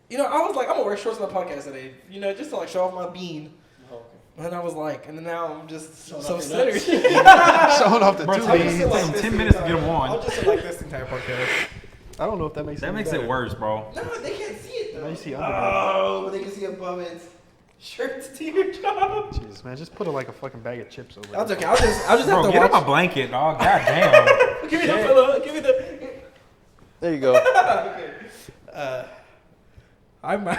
You know, I was like, I'm gonna wear shorts on the podcast today. You know, just to like show off my bean. Oh, okay. And I was like, and then now I'm just so centered. Showing off the Bro, two it beans. takes 10 minutes to get them on. I'll just sit like this entire podcast. I don't know if that makes it worse, bro. No, they can't see it though. Now you see underwear. Oh, but they can see above it. Shirts to your job. Jesus, man, just put like a fucking bag of chips over. That's okay. I'll just have Bro, to get watch. up a blanket, dog. God damn. Give me the pillow. Give me the. There you go. Okay. I'm. Oh,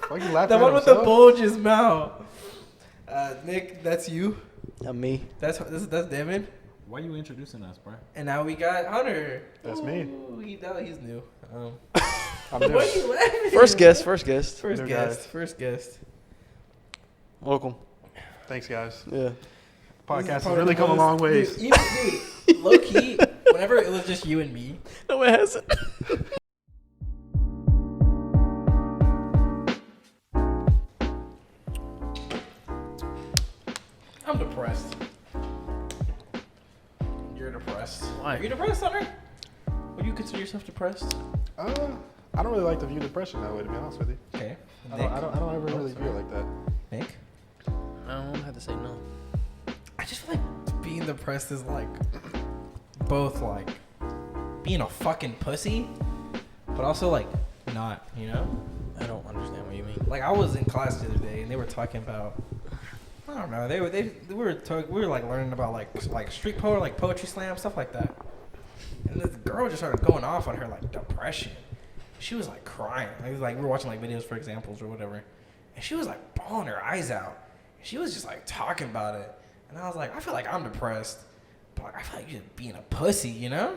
fuck, you laughing The at one with the himself? bulge's mouth. Nick, that's you. Not me. That's Devin. Why you introducing us, bro? And now we got Hunter. That's me. Ooh, he's new. I'm Why new. are you laughing? First guest. First New guest. guys. First guest. Welcome. Thanks, guys. Yeah. Podcast This has probably really the come a most- long ways. Dude, low key, whenever it was just you and me. No, it hasn't. I'm depressed. You're depressed. Why? Are you depressed, Hunter? Would you consider yourself depressed? I don't really like to view depression that way, to be honest with you. Okay. I don't ever really view it like that. Nick? I don't have to say no. I just feel like being depressed is like both like being a fucking pussy, but also like not, you know? I don't understand what you mean. Like I was in class the other day and they were talking about, I don't know, we were like learning about like street poetry, like poetry slam, stuff like that. And this girl just started going off on her like depression. She was like crying. It was like we were watching like videos for examples or whatever, and she was like bawling her eyes out. She was just like talking about it, and I was like, I feel like I'm depressed, but like, I feel like you're just being a pussy, you know?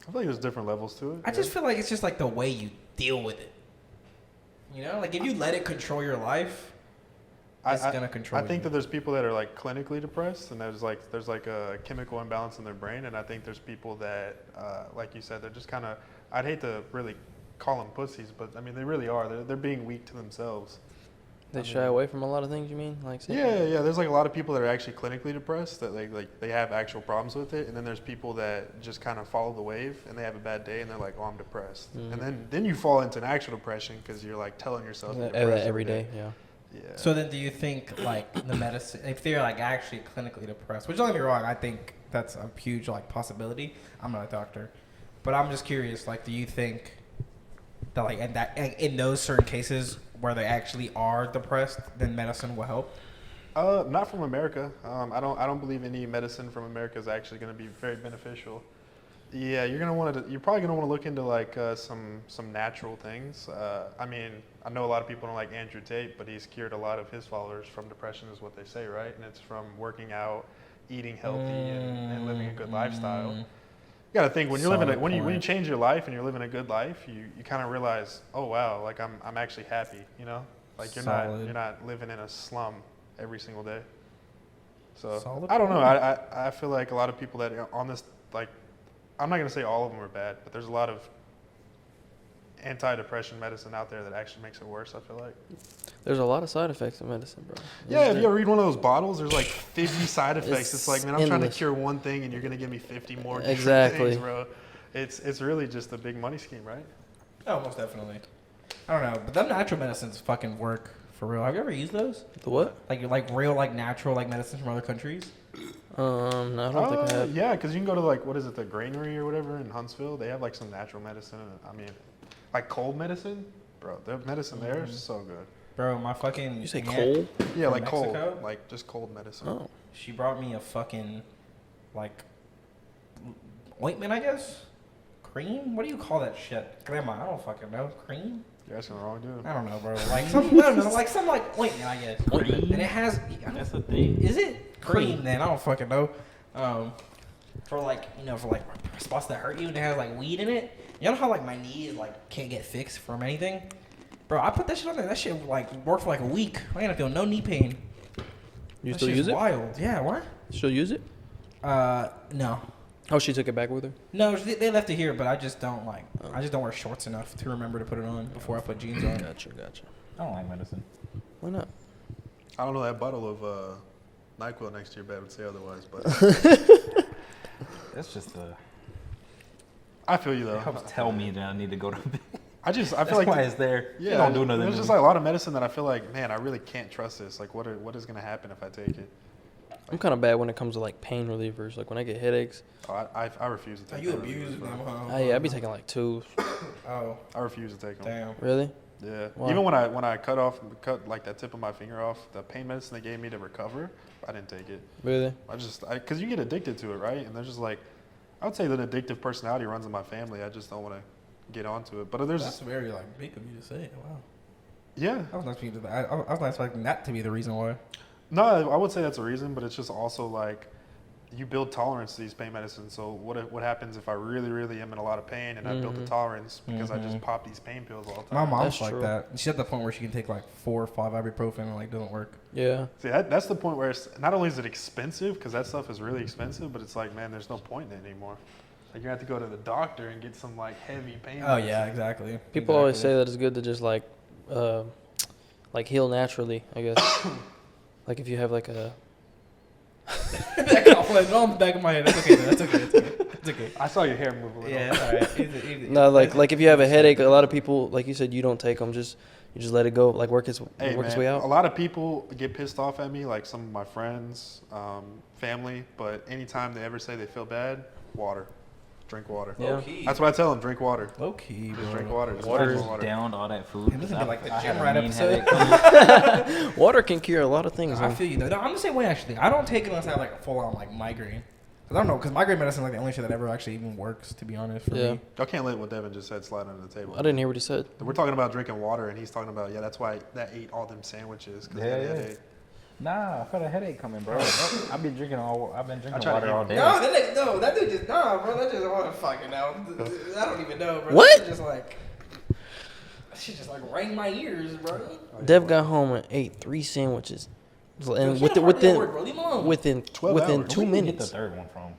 I feel like there's different levels to it. I just feel like it's just like the way you deal with it. You know, like if you let it control your life, it's gonna control. I think you. that there's people that are like clinically depressed, and there's like a chemical imbalance in their brain, and I think there's people that, like you said, they're just kind of. I'd hate to really call them pussies, but I mean they really are. They're being weak to themselves. They shy away from a lot of things, you mean? Like Yeah. There's like a lot of people that are actually clinically depressed that they have actual problems with it, and then there's people that just kind of follow the wave and they have a bad day and they're like, oh, I'm depressed, and then you fall into an actual depression because you're like telling yourself you're depressed every day. Yeah. Yeah. So then, do you think like the medicine, if they're like actually clinically depressed, which don't get me wrong, I think that's a huge like possibility. I'm not a doctor, but I'm just curious. Like, do you think that like in those certain cases where they actually are depressed, then medicine will help? Not from America. I don't believe any medicine from America is actually going to be very beneficial. Yeah, you're probably gonna want to look into like some natural things. I mean, I know a lot of people don't like Andrew Tate, but he's cured a lot of his followers from depression, is what they say, right? And it's from working out, eating healthy, and living a good lifestyle. You got to think when you're living when you change your life and you're living a good life, you kind of realize, oh wow, like I'm actually happy, you know? Like you're not living in a slum every single day. So Solid I don't know. I feel like a lot of people that are on this, like, I'm not going to say all of them are bad, but there's a lot of anti-depression medicine out there that actually makes it worse, I feel like. There's a lot of side effects in medicine, bro. Yeah, if you ever read one of those bottles, there's like 50 side effects. It's like, man, I'm trying to endless. cure one thing and you're going to give me 50 more different Exactly. things, bro. It's really just a big money scheme, right? Oh, most definitely. I don't know, but them natural medicines fucking work for real. Have you ever used those? The what? Like real like natural like medicines from other countries? No, I don't think I have. Yeah, because you can go to like, what is it, the granary or whatever in Huntsville. They have like some natural medicine. I mean, like cold medicine, bro. Their medicine there is so good. Bro, my fucking You say aunt cold? Yeah, from like Mexico? cold, like just cold medicine. Oh. She brought me a fucking like ointment, I guess. Cream? What do you call that shit? Grandma, I don't fucking know. Cream? You're asking the wrong dude. I don't know, bro. Like some, I don't know, like some like ointment, I guess. Cream? And it has. That's the thing. Is it cream? Then I don't fucking know. For like for like spots that hurt you, and it has like weed in it. You know how like my knees like can't get fixed from anything, bro. I put that shit on there. That shit like worked for like a week. I ain't feel no knee pain. You That still shit's use it? Wild. Yeah. What? Still use it? No. Oh, she took it back with her? No, they left it here, but I just don't like. I just don't wear shorts enough to remember to put it on before I put jeans on. Gotcha. I don't like medicine. Why not? I don't know, that bottle of NyQuil next to your bed would say otherwise, but That's just the. I feel you though. It helps tell me that I need to go to bed. I feel That's like why it's there. yeah, It don't do nothing. there's to just me. like a lot of medicine that I feel like, man, I really can't trust this. Like, what is gonna happen if I take it? I'm kind of bad when it comes to like pain relievers. Like when I get headaches, Oh, I refuse to take. You pain abuse relievers, them, bro. huh? I be taking like 2. Oh, I refuse to take them. damn. Really? Yeah. Why? Even when I cut like that tip of my finger off, the pain medicine they gave me to recover, I didn't take it. Really? Because you get addicted to it, right? And there's just like, I would say that addictive personality runs in my family. I just don't want to get onto it. But there's That's very like big of you to say. Wow. yeah. I was not expecting that. I was not expecting that to be the reason why. No, I would say that's a reason, but it's just also like you build tolerance to these pain medicines. So what happens if I really, really am in a lot of pain and I built the tolerance because I just pop these pain pills all the My time? mom's That's like true. that. She's at the point where she can take like 4 or 5 ibuprofen and like doesn't work. Yeah. See, that's the point where it's not only is it expensive because that stuff is really expensive, but it's like, man, there's no point in it anymore. Like you have to go to the doctor and get some like heavy pain. Oh yeah, medicine. exactly. People always say that it's good to just like heal naturally. I guess. Like if you have like a. that cough went on the back of my head. That's okay. That's okay. It's okay. It's okay. I saw your hair move a little. Yeah, it's alright. No, like if you have a headache, a lot of people, like you said, you don't take them. You just let it go, like work its Hey, work its man, way a out. lot of people get pissed off at me, like some of my friends, family. But anytime they ever say they feel bad, water, drink water. Yeah. Low key. That's what I tell them: drink water. Low key, Just bro. drink water. Just Water drink is water. down all that food. And this is like the I had gym a rat mean episode. headache. Water can cure a lot of things. I Man. feel you though. No, I'm the same way actually. I don't take it unless I have like a full on like migraine. 'Cause I don't know, because migraine medicine is like the only shit that ever actually even works, to be honest, for Yeah. me. Y'all can't let what Devin just said slide under the table. I didn't hear what he said. We're talking about drinking water, and he's talking about that's why that ate all them sandwiches. 'Cause Yeah, he had a yeah. headache. Nah, I felt a headache coming, bro. I've been drinking I try to water all eat- day. No, that dude just bro. That just oh fucking no. I don't even know, bro. What? That shit just like rang my ears, bro. Dev got home and ate 3 sandwiches, and He had a heart rate, bro. Leave him alone. within 12 within hours. 2 Where did you get minutes. the third one from?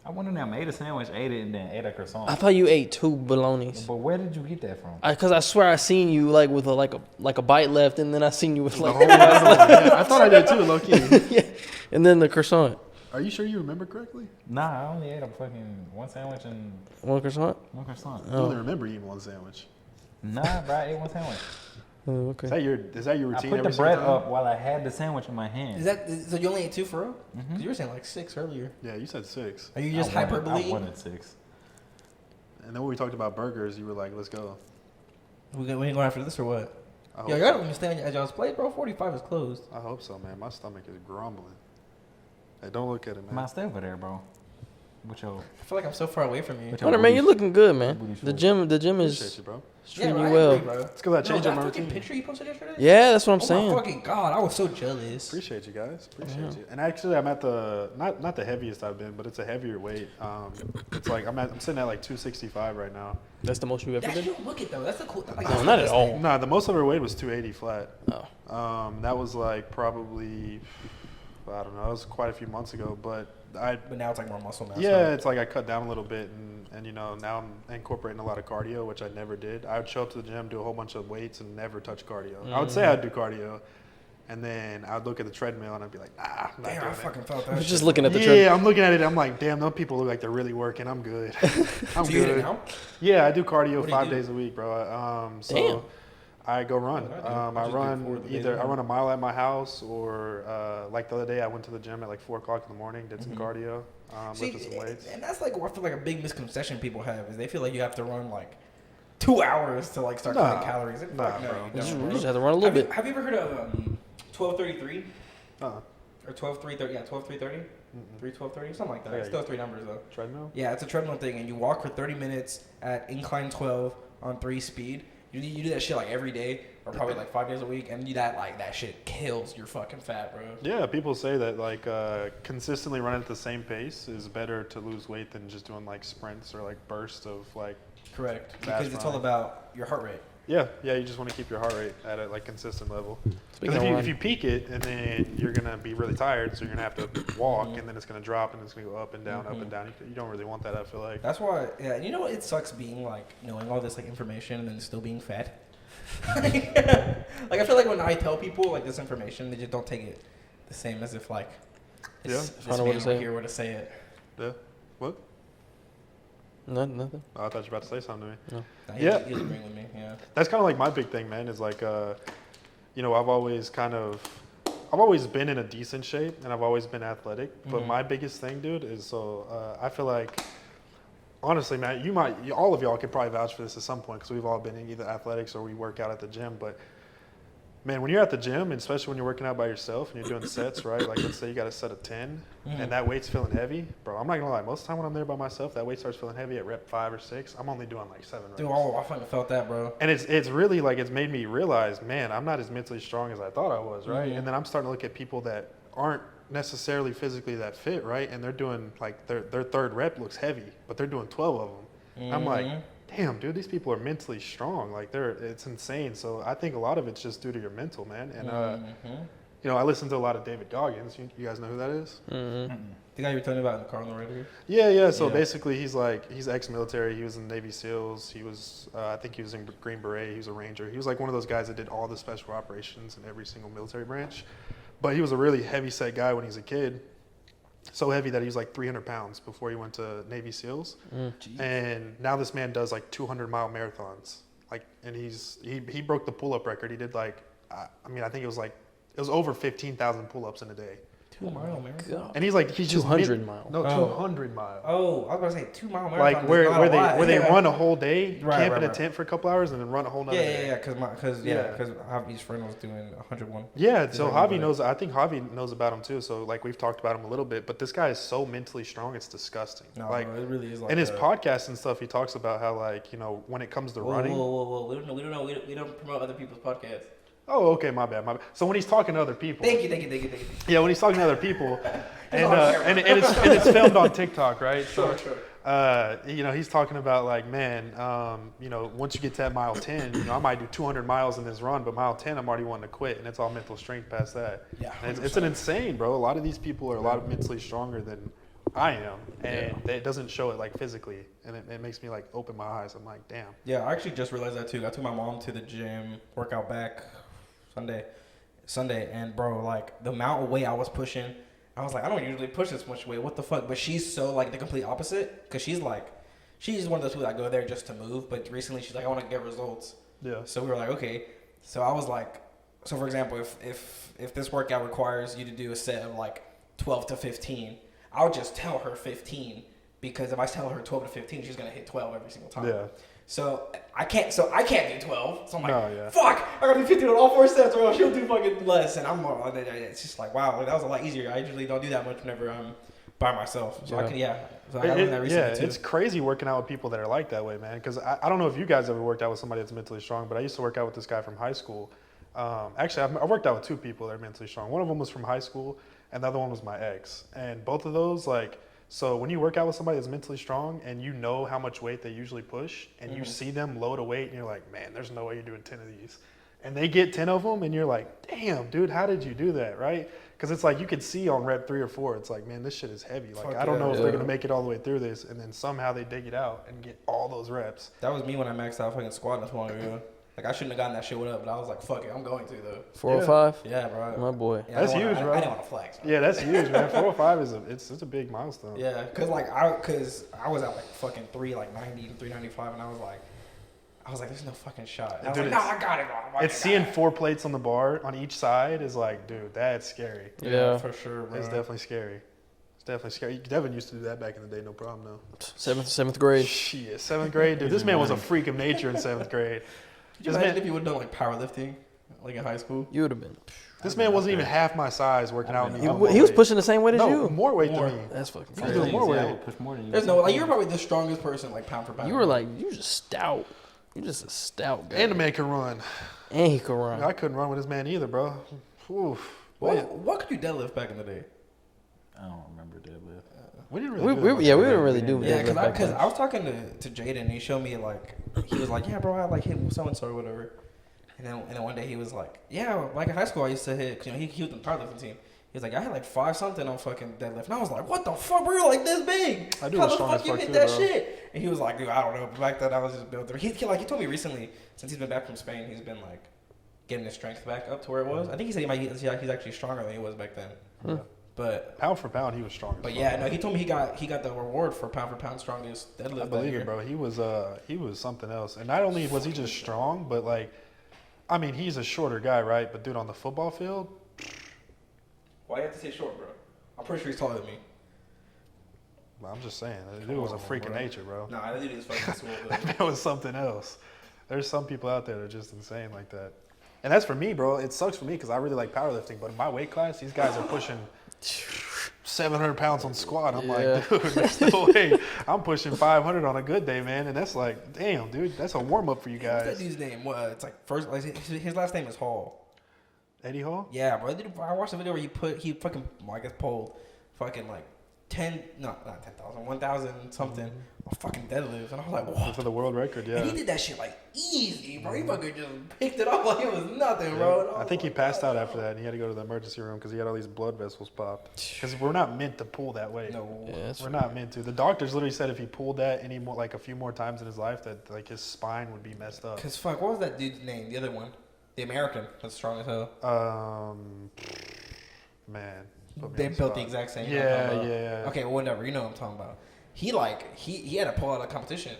I went in there, made a sandwich, ate it, and then ate a croissant. I thought you ate 2 bolognas. But where did you get that from? Cause I swear I seen you like with a bite left, and then I seen you with The like whole yeah, I thought I did too, low key. yeah, and then the croissant. Are you sure you remember correctly? Nah, I only ate a fucking one sandwich and 1 croissant. one croissant. I only remember eating one sandwich. Nah, bro, I ate one sandwich. Oh, okay. Is that your I routine? put the every bread single time? up while I had the sandwich in my hand. Is that so? You only ate 2 for real? 'Cause you were saying like 6 earlier. Yeah, you said 6. Are you just I hyperbole? wanted 6. And then when we talked about burgers, you were like, "Let's go." We ain't going after this or what? I hope Yo, so. y'all don't understand at y'all's place, bro. 45 is closed. I hope so, man. My stomach is grumbling. Hey, don't look at it, man. My stay over there, bro. With your I feel like I'm so far away from you. With your Hunter, man, booty- you're looking good, man. booty The short. gym Appreciate is you, bro. treating bro, you I well. agree, bro. It's because I changed that my fucking routine. picture you posted yesterday? Yeah, that's what I'm Oh saying. my fucking god, I was so jealous. Appreciate you guys. Appreciate you. And actually, I'm at the not the heaviest I've been, but it's a heavier weight. It's like I'm sitting at like 265 right now. That's the most you've ever That been. you look it though. That's the cool. Like, No, not at all. Nah, the most I've ever weighed was 280 flat. Oh. That was like probably I don't know. It was quite a few months ago, but But now it's like more muscle mass. yeah, it's like I cut down a little bit, and you know now I'm incorporating a lot of cardio, which I never did. I would show up to the gym, do a whole bunch of weights, and never touch cardio. I would say I'd do cardio, and then I'd look at the treadmill and I'd be like, nah, I'm not Damn, I doing fucking it. felt I that. was shit, just bro. looking at the Yeah, treadmill. I'm looking at it. I'm like, damn, those people look like they're really working. I'm good. I'm So you hit it good. now? Yeah, I do cardio What do you 5 do? days a week, bro. So Damn. I go run. I do. I I just do run 4 days either a I week. run a mile at my house, or like the other day I went to the gym at like 4 o'clock in the morning, did some cardio, See, lifted some weights. and that's like what I feel like a big misconception people have is they feel like you have to run like 2 hours to like start Nah. counting calories. Fuck Nah, no, bro. you You just, don't, you bro. just have to run a little bit. Have you ever heard of 1233 Uh, or 12330? Yeah, 12330, 31230, something like that. Yeah, It's still 3 numbers though. treadmill? Yeah, it's a treadmill thing, and you walk for 30 minutes at incline 12 on 3 speed. You do that shit like every day, or probably like 5 days a week, and that shit kills your fucking fat, bro. Yeah, people say that like consistently running at the same pace is better to lose weight than just doing like sprints or like bursts of like. Correct. Fast Because it's all running. about your heart rate. Yeah, you just want to keep your heart rate at a like consistent level. Speaking Because of if run, you peak it, and then you're gonna be really tired, so you're gonna have to walk, and then it's gonna drop, and it's gonna go up and down, up and down. You don't really want that. I feel like. That's why, yeah, and you know what? It sucks being like knowing all this like information and then still being fat. Like I feel like when I tell people like this information, they just don't take it the same as if like Yeah. this I don't know what man to right say. here were to say it. Yeah. What? Nothing. Oh, I thought you were about to say something to me. Nah, Yeah. He was agreeing with me. Yeah. That's kind of like my big thing, man, is like, you know, I've always been in a decent shape and I've always been athletic. But Mhm. my biggest thing, dude, is I feel like, honestly, man, all of y'all could probably vouch for this at some point because we've all been in either athletics or we work out at the gym. But man, when you're at the gym, and especially when you're working out by yourself and you're doing sets, right? Like let's say you got a set of 10 and that weight's feeling heavy, bro. I'm not gonna lie, most of the time when I'm there by myself, that weight starts feeling heavy at rep 5 or 6. I'm only doing like 7 reps. Dude, I fucking felt that, bro. And it's really like it's made me realize, man, I'm not as mentally strong as I thought I was, right? Mhm. And then I'm starting to look at people that aren't necessarily physically that fit, right? And they're doing like their third rep looks heavy, but they're doing 12 of them. I'm like, damn, dude, these people are mentally strong. Like it's insane. So I think a lot of it's just due to your mental, man. And you know, I listen to a lot of David Goggins. You guys know who that is? Mm-hmm. The guy you were telling me about in the car on the radio? Yeah. So Yeah. basically, he's ex-military. He was in Navy SEALs. He was, I think he was in Green Beret. He was a Ranger. He was like one of those guys that did all the special operations in every single military branch. But he was a really heavy-set guy when he was a kid. So heavy that he was like 300 pounds before he went to Navy SEALs. And now this man does like 200-mile marathons. Like, and he broke the pull-up record. He did like, I think it was over 15,000 pull-ups in a day. 2 mile marathon. And he's just 200 miles. No, 200 miles. Oh, I was about to say 2 mile marathon. Like is where not a lot. they Yeah. run a whole day, Right, camp right, in a right. tent for a couple hours, and then run a whole nother day. Yeah, because Yeah. Javi's friend was doing 101. Yeah, so He's Javi like- knows. I think Javi knows about him too. So like we've talked about him a little bit, but this guy is so mentally strong, it's disgusting. No, like bro, it really is like in his a- podcast and stuff, he talks about how like when it comes to running. Whoa. We don't promote other people's podcasts. Oh, okay, my bad. So when he's talking to other people, Thank you. yeah, when he's talking to other people, and on camera. and it's filmed on TikTok, right? Sure. He's talking about like, man, once you get to that mile 10, I might do 200 miles in this run, but mile 10, I'm already wanting to quit, and it's all mental strength past that. Yeah, And it's an insane, bro. A lot of these people are a lot mentally stronger than I am, and it doesn't show it like physically, and it makes me like open my eyes. I'm like, damn. Yeah, I actually just realized that too. I took my mom to the gym, workout back Sunday, and bro, like the amount of weight I was pushing, I was like, I don't usually push this much weight. What the fuck? But she's so like the complete opposite, because she's one of those people that go there just to move. But recently, she's like, I want to get results. Yeah. So we were like, okay. So I was like, so for example, if this workout requires you to do a set of like 12 to 15, I'll just tell her 15, because if I tell her 12 to 15, she's gonna hit 12 every single time. Yeah. So I can't do 12. So I'm like, No, yeah. fuck, I gotta do 15 on all 4 sets, or else she'll do fucking less. And it's just like, wow, that was a lot easier. I usually don't do that much whenever I'm by myself. So So I learned that recently too. It's crazy working out with people that are like that way, man. Because I don't know if you guys ever worked out with somebody that's mentally strong, but I used to work out with this guy from high school. Actually, I worked out with 2 people that are mentally strong. One of them was from high school, and the other one was my ex. And both of those, so when you work out with somebody that's mentally strong and you know how much weight they usually push, and you see them load a weight, and you're like, man, there's no way you're doing 10 of these. And they get 10 of them, and you're like, damn, dude, how did you do that, right? Because it's like you could see on rep 3 or 4, it's like, man, this shit is heavy. Like, Fuck I don't know if yeah. they're going to make it all the way through this. And then somehow they dig it out and get all those reps. That was me when I maxed out fucking squat not too long ago. Like, I shouldn't have gotten that shit up, but I was like, fuck it, I'm going to, though. 405. Yeah, bro. My boy. Yeah, That's I huge, bro. I didn't want to flex, bro. Yeah, that's huge, man. 405 it's a big milestone. Yeah, because I was at like fucking 390 and 395, and I was like, there's no fucking shot. And I was Dude, like, no, I got it, bro. It's seeing 4 plates on the bar on each side is like, dude, that's scary. Yeah. for sure, bro. It's definitely scary. It's definitely scary. Devin used to do that back in the day, no problem, though. Seventh grade. Shit, 7th grade, dude. This man was a freak of nature in 7th grade. Could you imagine if you would have done like powerlifting, like in high school? You would have been. This man wasn't even half my size working out. He was pushing the same weight as no, you. more weight More. than me. That's fucking He was crazy. doing more I weight. would push more than you. There's no, like, you're probably the strongest person, like pound for pound. You were like, you just stout. You just a stout guy. And the man can run. And he could run. I couldn't run with this man either, bro. Oof. What could you deadlift back in the day? I don't remember deadlift. We didn't We really do it much didn't back really then. do Yeah, deadlift back because then. I was talking to Jaden, and he showed me he was like, yeah, bro, I like hit so and so or whatever. And then one day he was like, yeah, like in high school I used to hit, he was in the powerlifting team. He was like, I had like 5 something on fucking deadlift. And I was like, what the fuck, bro? You're like this big. I do How it the strong fuck as you fuck hit too, that bro. shit? And he was like, dude, I don't know. But back then I was just built there. He told me recently, since he's been back from Spain, he's been like getting his strength back up to where it was. I think he said he's actually stronger than he was back then. But Pound for pound, he was strong. But yeah, no, he told me he got the reward for pound strongest deadlift. I believe it, bro. He was something else. And not only was he just strong, but like, I mean, he's a shorter guy, right? But dude, on the football field, Why you have to say short, bro? I'm pretty sure he's taller than me. I'm just saying, that dude was a freak of nature, bro. Nah, that dude is fucking swole. That was something else. There's some people out there that are just insane like that. And that's for me, bro. It sucks for me because I really like powerlifting. But in my weight class, these guys are pushing 700 pounds on squat. I'm like, dude, there's no way. I'm pushing 500 on a good day, man. And that's like, damn, dude, that's a warm up for you guys. What's that dude's name? What? It's like first. Like, his last name is Hall. Eddie Hall? Yeah, bro. I watched a video where he fucking, I guess, pulled fucking like 1,000 something on fucking deadlifts, and I was like, what? For the world record, yeah. And he did that shit like easy, bro. He fucking just picked it up like it was nothing, bro. I think he passed out after that, and he had to go to the emergency room because he had all these blood vessels popped. Because we're not meant to pull that weight. No, we're not meant to. The doctors literally said if he pulled that any more, like a few more times in his life, that like his spine would be messed up. Cause fuck, what was that dude's name? The other one, the American, that's strong as hell. Man. They built the exact same. Yeah. Okay, well, whatever. You know what I'm talking about. He had to pull out of competition.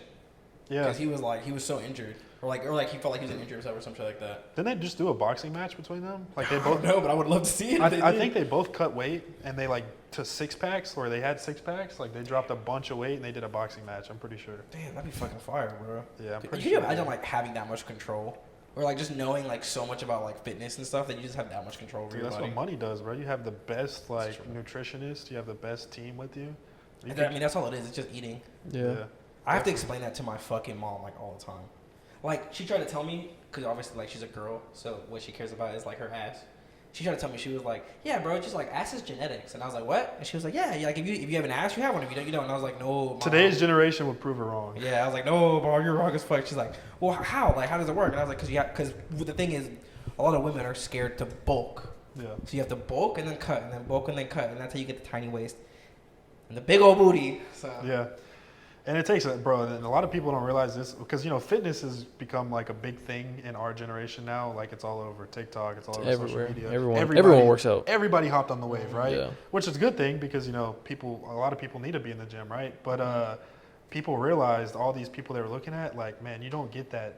Yeah. Because he was so injured, or like he felt like he was injured himself or some shit like that. Didn't they just do a boxing match between them? Like they I both. don't know, but I would love to see it. I think they both cut weight and they like to 6-packs, or they had 6-packs. Like they dropped a bunch of weight and they did a boxing match. I'm pretty sure. Damn, that'd be fucking fire, bro. Yeah, I'm pretty Can sure. you imagine like having that much control? Or like just knowing like so much about like fitness and stuff that you just have that much control over Dude, your that's body. what money does, bro. You have the best like nutritionist. You have the best team with you. I mean, that's all it is. It's just eating. Yeah. I have to explain that to my fucking mom like all the time. Like she tried to tell me, because obviously like she's a girl, so what she cares about is like her ass. She tried to tell me, she was like, yeah, bro, it's just like ass is genetics. And I was like, what? And she was like, yeah, like if you have an ass, you have one. If you don't, you don't. And I was like, no, Mom. Today's generation would prove her wrong. Yeah, I was like, no, bro, you're wrong as fuck. She's like, well, how? Like, how does it work? And I was like, because the thing is, a lot of women are scared to bulk. Yeah. So you have to bulk and then cut, and then bulk and then cut, and that's how you get the tiny waist and the big old booty. So Yeah. And it takes it, bro. And a lot of people don't realize this because, you know, fitness has become like a big thing in our generation now. Like it's all over TikTok, it's all over Everywhere. social media. Everyone works out. Everybody hopped on the wave, right? Yeah. Which is a good thing because, you know, a lot of people need to be in the gym, right? But people realized all these people they were looking at, like, man, you don't get that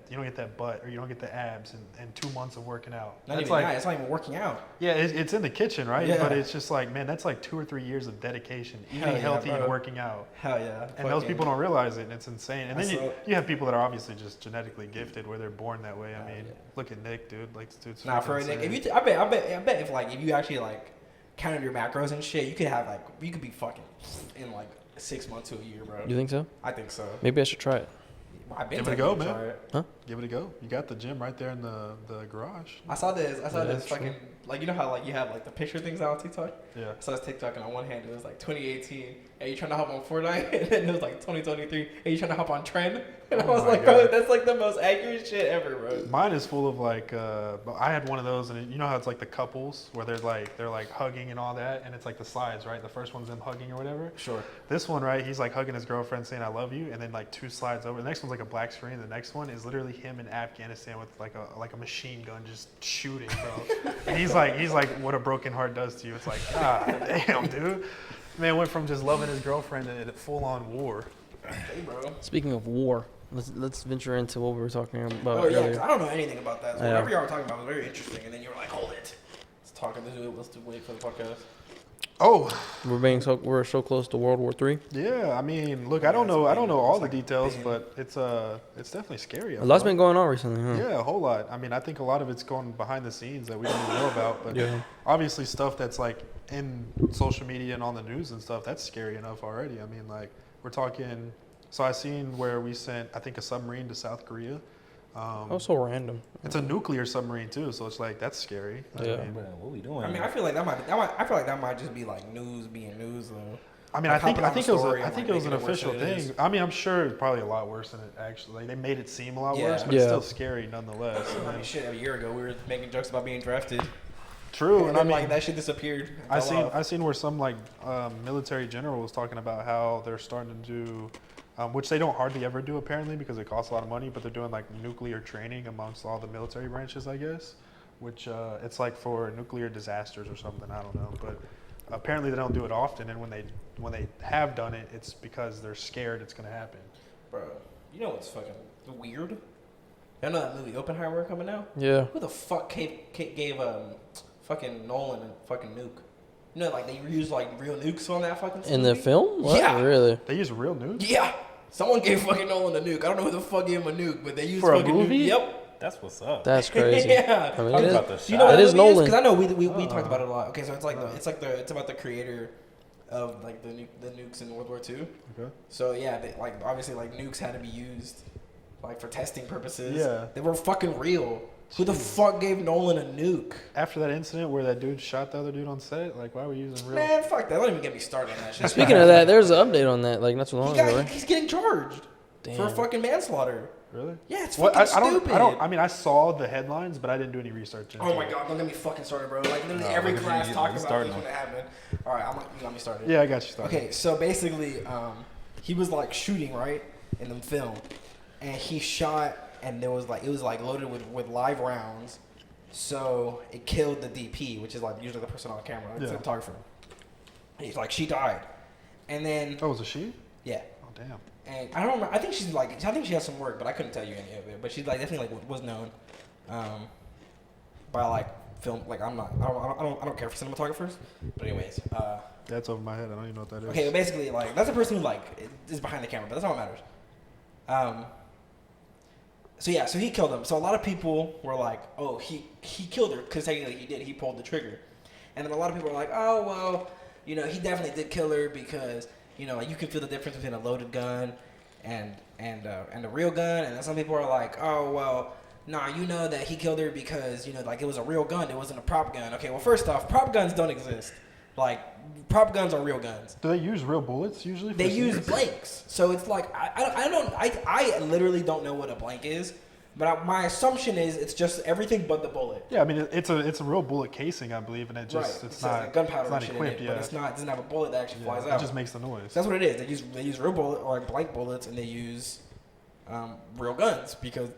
butt or you don't get the abs in 2 months of working out. not even that. It's not even working out. Yeah, it's in the kitchen, right? Yeah. But it's just like, man, that's like 2 or 3 years of dedication, eating Hell yeah, healthy and bro. working out. Hell yeah. And those people don't realize it, and it's insane. And then I saw- you have people that are obviously just genetically gifted, where they're born that way. I mean, yeah. look at Nick, dude. Like, this dude's Nah, freaking for Nick, insane. if you, I bet if you actually like counted your macros and shit, you could be fucking in like 6 months to a year, bro. You think so? I think so. Maybe I should try it. I've been Give it a telling go, you to man. try it. Huh? Give it a go. You got the gym right there in the garage. I saw this that's true. fucking, like, you know how like you have like the picture things out on TikTok? Yeah. I saw this TikTok, and on one hand it was like 2018, and you trying to hop on Fortnite, and then it was like 2023, and you trying to hop on Trend, and I Oh was my like, bro, God. that's like the most accurate shit ever, bro. Mine is full of like, I had one of those, and you know how it's like the couples where they're like hugging and all that, and it's like the slides, right? The first one's them hugging or whatever. Sure. This one, right? He's like hugging his girlfriend, saying "I love you," and then like 2 slides over. The next one's like a black screen. The next one is literally him in Afghanistan with like a machine gun just shooting, bro. And he's like, what a broken heart does to you. It's like, God damn, dude. Man went from just loving his girlfriend to full on war. Hey, bro. Speaking of war, let's venture into what we were talking about Oh yeah, 'cause earlier. I don't know anything about that. So Yeah. whatever y'all were talking about was very interesting, and then you were like, hold it. Let's wait for the podcast. Oh, We're so close to World War III. yeah. I mean, look, I don't know all the details, but it's definitely scary. A lot's been going on recently, huh? Yeah, a whole lot. I mean, I think a lot of it's going behind the scenes that we don't even know about. But Yeah. obviously stuff that's like in social media and on the news and stuff, that's scary enough already. I mean, like we're talking, so I seen where we sent, I think, a submarine to South Korea. Oh, so random. It's a nuclear submarine too, so it's like, that's scary. Yeah. I mean, What we doing? I mean, I feel like that might just be like news being news though. I mean, Like, I think hopping on it was the story I and, think like, it was an making it worse official than it is. thing. I mean, I'm sure it's probably a lot worse than it actually. Like they made it seem a lot Yeah. worse, but it's Yeah. still scary nonetheless. And I then- mean, shit, a year ago we were making jokes about being drafted. True, And and I then, mean, like, that shit disappeared. I seen where some like military general was talking about how they're starting to do, which they don't hardly ever do apparently because it costs a lot of money, but they're doing like nuclear training amongst all the military branches, I guess, which it's like for nuclear disasters or something. I don't know, but apparently they don't do it often, and when they have done it, it's because they're scared it's gonna happen. Bro, you know what's fucking weird? Y'all know that movie Oppenheimer coming out? Yeah. Who the fuck gave fucking Nolan a fucking nuke? You know, like they used like real nukes on that fucking In movie? the film? What? Yeah. Really? They use real nukes. Yeah. Someone gave fucking Nolan a nuke. I don't know who the fuck gave him a nuke, but they used For a fucking movie? nuke. Yep. That's what's up. That's crazy. Yeah. I mean, Talk it is, about the You know what It that is movie Nolan. Because I know we talked about it a lot. Okay, so it's about the creator of like the nukes in World War II. Okay. So yeah, like obviously like nukes had to be used like for testing purposes. Yeah. They were fucking real. Who the fuck gave Nolan a nuke? After that incident where that dude shot the other dude on set, like why were we using real? Man, fuck that. Don't even get me started on that shit. Speaking of that, there's an update on that, like not too long ago, right? He's getting charged for Damn. fucking manslaughter. Really? Yeah, it's What? fucking I stupid. don't. I mean, I saw the headlines, but I didn't do any research. Into Oh my it. god, don't get me fucking started, bro. Like literally No, every look at class you, talking you about started this when one. it happened. All right, you got me started. Yeah, I got you started. Okay, so basically, he was like shooting right in the film, and he shot, and it was like loaded with live rounds, so it killed the DP, which is like usually the person on camera, like the Yeah. cinematographer. He's like she died, and then Oh, was it she? yeah. Oh, damn. And I don't remember. I think she has some work, but I couldn't tell you any of it. But she's like definitely like was known by like film. Like I don't care for cinematographers. But anyways, That's over my head. I don't even know what that is. okay. But basically, like that's the person who like is behind the camera. But that's all that matters. So yeah, so he killed him. So a lot of people were like, oh, he killed her because technically he did. He pulled the trigger. And then a lot of people were like, oh well, you know, he definitely did kill her because. You know, like you can feel the difference between a loaded gun and a real gun. And then some people are like, oh, well, nah, you know that he killed her because, you know, like it was a real gun. It wasn't a prop gun. Okay, well, first off, prop guns don't exist. Like, prop guns are real guns. Do they use real bullets usually? They use blanks. So it's like, I literally don't know what a blank is. But my assumption is it's just everything but the bullet. Yeah, I mean it's a real bullet casing, I believe, and it just right. it's It says, not like, gunpowder it's not and shit equipped. in it, Yeah, but it's not. It doesn't have a bullet that actually flies it out. just makes the noise. That's what it is. They use real bullet or like blank bullets, and they use real guns because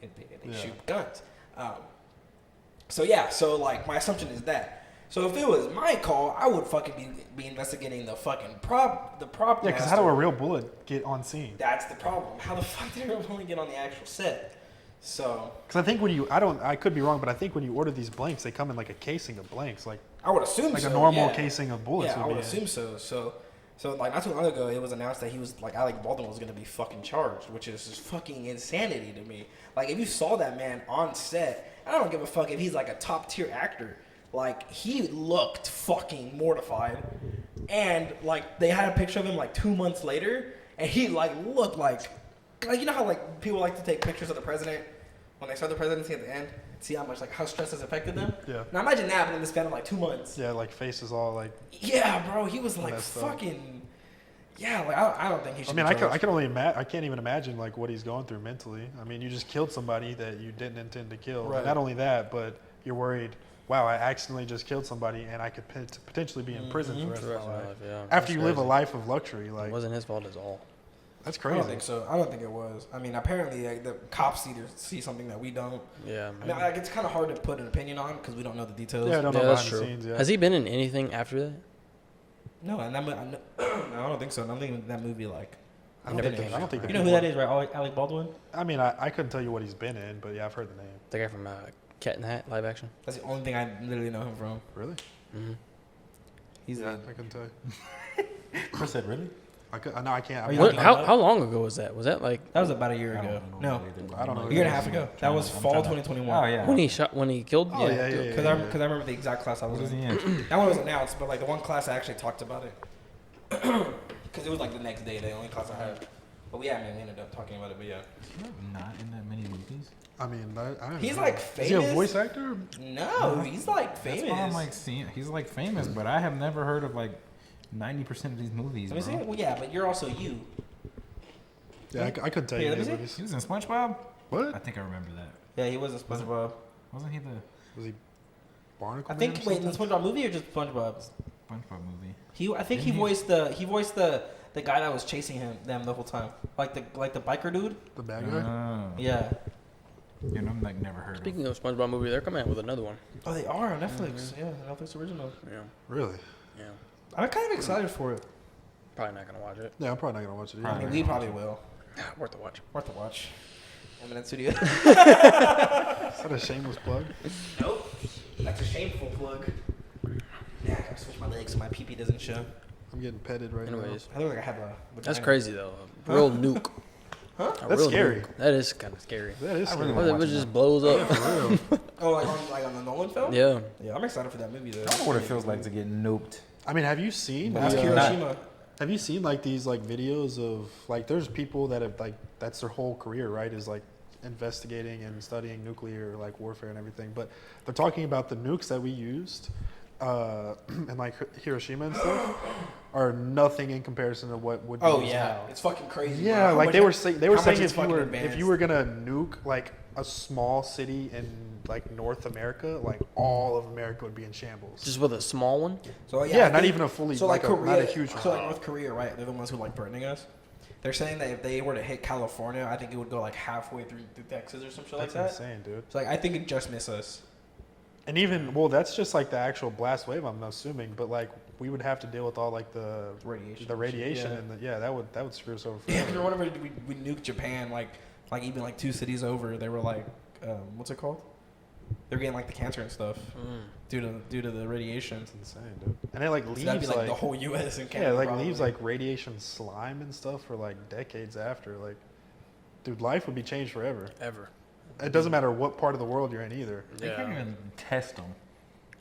they shoot guns. So yeah, so like my assumption is that. So if it was my call, I would fucking be investigating the fucking prop. Yeah, because how do a real bullet get on scene? That's the problem. How the fuck did a real bullet get on the actual set? So. Because I think I could be wrong, but I think when you order these blanks, they come in like a casing of blanks, like I would assume like so, a normal yeah. casing of bullets. Yeah, I would would be assume so. So like not too long ago, it was announced that he was like Alec Baldwin was gonna be fucking charged, which is just fucking insanity to me. Like if you saw that man on set, I don't give a fuck if he's like a top tier actor. Like he looked fucking mortified, and like they had a picture of him like 2 months later, and he like looked like you know how like people like to take pictures of the president when they start the presidency at the end, see how much like how stress has affected them. Yeah. Now imagine that, but in the span of like 2 months. Yeah, like faces all like. Yeah, bro, he was like Messed up. fucking. Yeah, like I don't think he should. I mean, be I charged. can only I can't even imagine like what he's going through mentally. I mean, you just killed somebody that you didn't intend to kill. Right. And not only that, but you're worried. Wow, I accidentally just killed somebody, and I could potentially be in prison for the rest of my life. Yeah, After you live a crazy. life of luxury, It like wasn't his fault at all. that's I crazy. don't think so. I don't think it was. I mean, apparently like, the cops see something that we don't. Yeah, I mean, like, it's kind of hard to put an opinion on because we don't know the details. Yeah, I don't know Yeah, that's behind the true. scenes. Yeah. Has he been in anything after that? No, and that I don't think so. And I'm thinking that movie like. I don't think. I don't think. You know who that is, right? Alec Baldwin. I mean, I couldn't tell you what he's been in, but yeah, I've heard the name. The guy from Cat in the Hat live action. That's the only thing I literally know him from. Really? Mm-hmm. He's Yeah, I couldn't tell you. Chris said, really? No, I can't. Are you I, looking How long ago was that? Was that like that was about a year I ago. don't know No, either, I don't know. a year and a half ago. That was fall 2021. Oh, yeah. when he killed? Oh, yeah. Because I remember the exact class I What was was he in. in? That one was announced, but like the one class I actually talked about it. Because it was like the next day, the only class I had. But we ended up talking about it. But yeah, Not in that many movies. I mean, I don't he's know. like Is he a famous. voice actor? No, he's like famous. That's why I'm like seeing. He's like famous, but I have never heard of like 90% of these movies. Let me see. Bro. Well, yeah, but you're also you. Yeah, I couldn't tell Yeah, you let me any see. movies. He was in SpongeBob. What? I think I remember that. Yeah, he was a SpongeBob. Wasn't he the Was he Barnacle I Man think. or Wait, in the something? SpongeBob movie or just SpongeBob? SpongeBob movie? I think he Didn't he- voiced the guy that was chasing them the whole time, like the biker dude. The bad guy? Oh. Yeah. You know, I'm like never heard Speaking of SpongeBob movie, they're coming out with another one. Oh, they are on Netflix. Yeah, Netflix original. Yeah. Really? Yeah. I'm kind of excited for it. Probably not gonna watch it. Yeah, I'm probably not gonna watch it. I Either. mean, we probably will. Worth the watch. Worth the watch. Eminent Studio. Is that a shameless plug? Nope. That's a shameful plug. Yeah, I gotta switch my legs so my pee-pee doesn't show. I'm getting petted right Anyways, I look like I have a. that's vagina. crazy though. A real nuke. Huh? A That's real scary. nuke. That is kind of scary. now. That is. I Scary. really What if it just blows up? Oh, like on the Nolan film? Yeah. Yeah, I'm excited for that movie though. I don't know what it feels like to get nuked. I mean, have you seen? That's the, Hiroshima. Have you seen like these like videos of like there's people that have like that's their whole career, right? Is like investigating and studying nuclear like warfare and everything. But they're talking about the nukes that we used and like Hiroshima and stuff are nothing in comparison to what would be Oh used yeah, now. it's fucking crazy. Yeah, bro. like they were saying how much saying it's if fucking you advanced. were gonna nuke like a small city in like North America, like all of America would be in shambles. Just with a small one. So Yeah, I not think- even a fully So like like Korea, not a huge so like North Korea, right? They're the ones who like threatening us. They're saying that if they were to hit California, I think it would go like halfway through Texas or some shit like That's that. insane, dude. So like I think it just miss us. And even well, that's just like the actual blast wave. I'm assuming, but like we would have to deal with all like the Radiation. and that would screw us over. Yeah, forever. whenever we nuked Japan, like even like 2 cities over, they were like, what's it called? They're getting like the cancer and stuff due to the radiation. It's insane, dude. And it like So leaves that'd be like, like the whole U.S. and yeah, Canada. it, like probably. leaves like radiation slime and stuff for like decades after. Like, dude, life would be changed forever. Ever. It doesn't matter what part of the world you're in either. They can't even test them.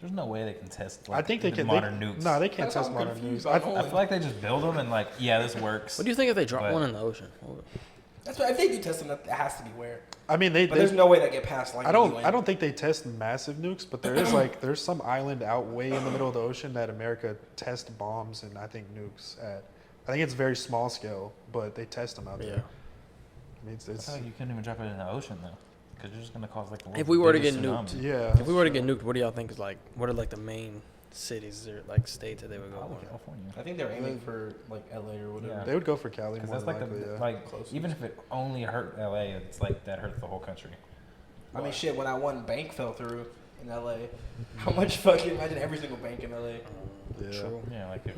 There's no way they can test. Like, I think they can. modern nukes. No, they can't That's test why I'm modern confused nukes. on I feel like they just build them and like, yeah, this works. What do you think if they drop But- one in the ocean? That's what if they do test them. That has to be where. I mean, But there's no way that get past like. I the UN. don't think they test massive nukes, but there's some island out way in the middle of the ocean that America tests bombs and I think nukes at. I think it's very small scale, but they test them out there. Yeah. I mean, I feel like you couldn't even drop it in the ocean though, because you're just gonna cause like the If we were to biggest get tsunami. nuked, yeah. if we were to get nuked, what do y'all think is like? What are like the main cities or like states that they would go? Probably on? California. I think they're aiming for like LA or whatever. Yeah. They would go for Cali Because more that's than like likely, the yeah. like Closest. even if it only hurt LA, it's like that hurts the whole country. I mean, shit. When that one bank fell through in LA, how much fucking imagine every single bank in LA. Yeah. True. Yeah, like if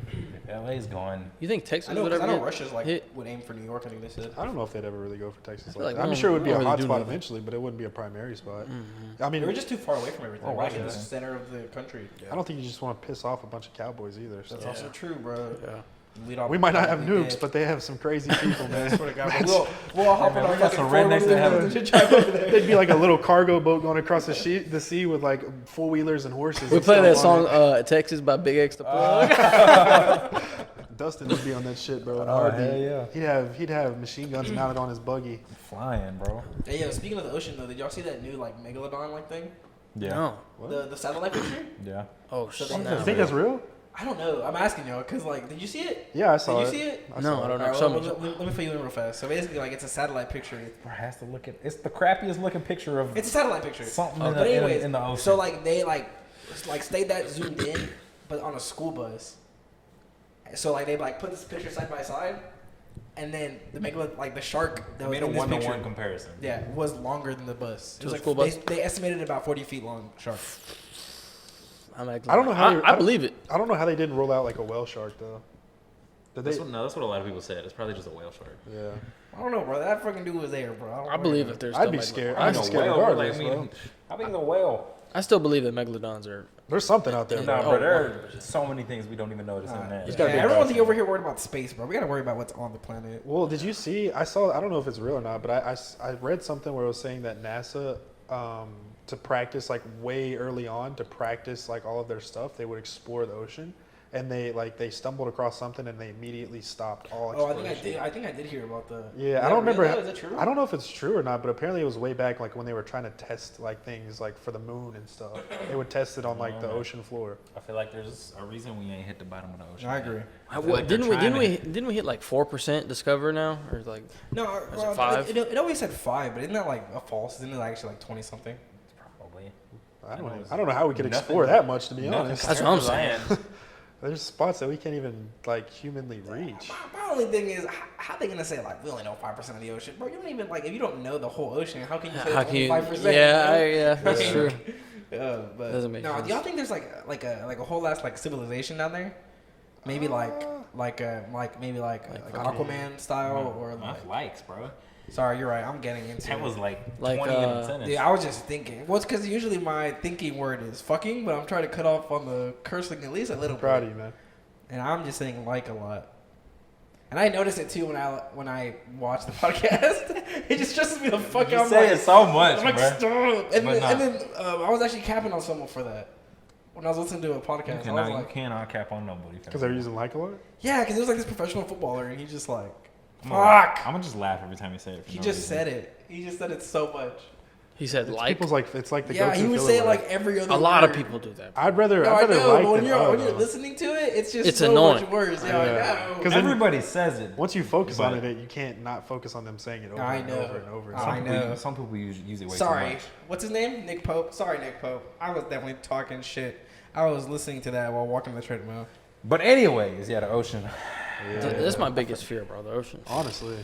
LA's gone, You think Texas I know, would 'cause ever I know get Russia's like hit? would aim for New York. I think they said. I don't know if they'd ever really go for Texas. feel Like like that. we I'm don't- sure it would we be a don't really hot do spot nothing. eventually, but it wouldn't be a primary spot. Mm-hmm. I mean, They were just too far away from everything. Oh, right in the Washington. center of the country. I don't think you just want to piss off a bunch of cowboys either. So. That's also true, bro. Yeah. Lead off We might not have probably nukes, dead. but they have some crazy people, I man. swear to God, but we'll all hop man, on our we got fucking some rednecks that have four-wheelers and drive over there. They'd be like a little cargo boat going across the sea with like four wheelers and horses. We and play that stuff song on "Texas" by Big X the Plug. it. Dustin would be on that shit, bro. in a Oh, heartbeat. hell yeah. He'd have machine guns mounted on his buggy. flying, bro. Hey, yo, speaking of the ocean though, did y'all see that new like megalodon like thing? Yeah. No. The satellite picture? Yeah. Oh So shit. they- You think that's real? I don't know. I'm asking y'all because like, did you see it? Yeah, I saw Did it. you see it? I No, saw I it. don't know. Alright, Show well, me. let me fill you in real fast. So basically, like, it's a satellite picture. Bro, has to look at. It's the crappiest looking picture of It's a satellite picture. something But anyways, in the ocean. so like they like stayed that zoomed in, but on a school bus. So like they like put this picture side by side, and then the like the shark that was made a in this picture, one-to-one comparison. yeah, was longer than the bus. It To was the like school bus? They estimated about 40 feet long shark. I'm acting I don't know how I believe it. I don't know how they didn't roll out like a whale shark though. Did they? That's what a lot of people said. It's probably just a whale shark. Yeah. I don't know, bro. That fucking dude was there, bro. I believe if there's. I'd still be megalodons. scared. I I'd be mean, a scared whale, regardless, like, I mean, bro. how big is a whale? I still believe that megalodons are. There's something out there, Nah, bro. bro, there are so many things we don't even notice in that. It's gotta be a everyone's dolphin. over here worried about space, bro. We gotta worry about what's on the planet. Well, did you see? I don't know if it's real or not, but I read something where it was saying that NASA, to practice like way early on, to practice like all of their stuff, they would explore the ocean, and they stumbled across something and they immediately stopped all Oh, exploration. I think I did hear about the. Yeah, Is I don't that real remember. though? Is it true? I don't know if it's true or not, but apparently it was way back, like when they were trying to test like things like for the moon and stuff. They would test it on like the ocean floor. I feel like there's a reason we ain't hit the bottom of the ocean. I agree. I feel What, like they're didn't we hit like 4% discover now or like No, it well, 5? it always said 5, but isn't that like a false? Isn't it actually like 20 something? Probably. I don't know how we could Nothing- explore that much, to be Nothing honest. That's what I'm compared to saying. land. There's spots that we can't even like humanly reach. My only thing is, how they gonna say like we only know 5% of the ocean, bro? You don't even like if you don't know the whole ocean, how can you say How it's can only you? 5%? Yeah, that's Yeah. true. But Doesn't make no, sense. do y'all think there's like a whole ass like civilization down there? Maybe like Aquaman style or like. likes, bro. Sorry, you're right. I'm getting into That it. was like 20 20 in a sentence. Yeah, I was just thinking. Well, it's because usually my thinking word is fucking, but I'm trying to cut off on the cursing at least a little Proud bit. of you, man. And I'm just saying like a lot. And I noticed it too when I watch the podcast. It just stresses me the fuck You out. say it so much, I'm like, bro. stop. And But then I was actually capping on someone for that. When I was listening to a podcast, I was You like, cannot cap on nobody. Because they're using like a lot. yeah, because it was like this professional footballer, and he just like, I'm fuck. gonna just laugh every time you say it. He just said it. He just said it so much. He said It's like. people's like it's like the Yeah, go-to he would filler say it word. like every other A lot of word. people do that. I'd rather No, I know, like but when than you're though. listening to it, it's just It's so annoying. much worse. Yeah, Yeah. I know. 'Cause then- Everybody says it. Once you focus on But- it, you can't not focus on them saying it over I and know. over and over. I Some know. people, some people use it way too Sorry. much. What's his name? Nick Pope. Sorry, Nick Pope. I was definitely talking shit. I was listening to that while walking the treadmill. But anyways, yeah, the ocean. Yeah. That's my biggest fear, bro. The ocean. Honestly,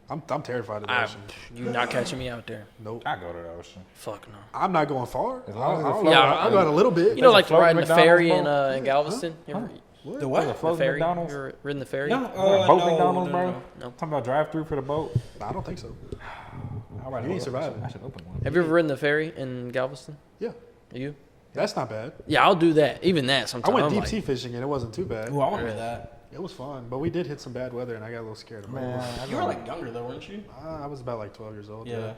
I'm terrified of the I, ocean. you not catching me out there. Nope. I go to the ocean. Fuck no. I'm not going far. As long as I'll, it's I'll, Yeah, I'll go out a little bit. You know, There's a like floating riding the McDonald's ferry in boat? in Galveston. You ever, What? The what? The the floating ferry. McDonald's? You ever ridden the ferry? No, Is there a boat no, McDonald's, no, bro? no. Talking about drive-through for the boat. Nah, I don't think so. I'll ride You a ain't boat. surviving. I should open one. Have you ever ridden the ferry in Galveston? Yeah, You? that's not bad. Yeah, I'll do that. Even that I sometimes. went I'm deep like, sea fishing and it wasn't too bad. Ooh, I want to do that. It was fun, but we did hit some bad weather and I got a little scared of it. You were like younger though, weren't you? I was about like 12 years old. Yeah.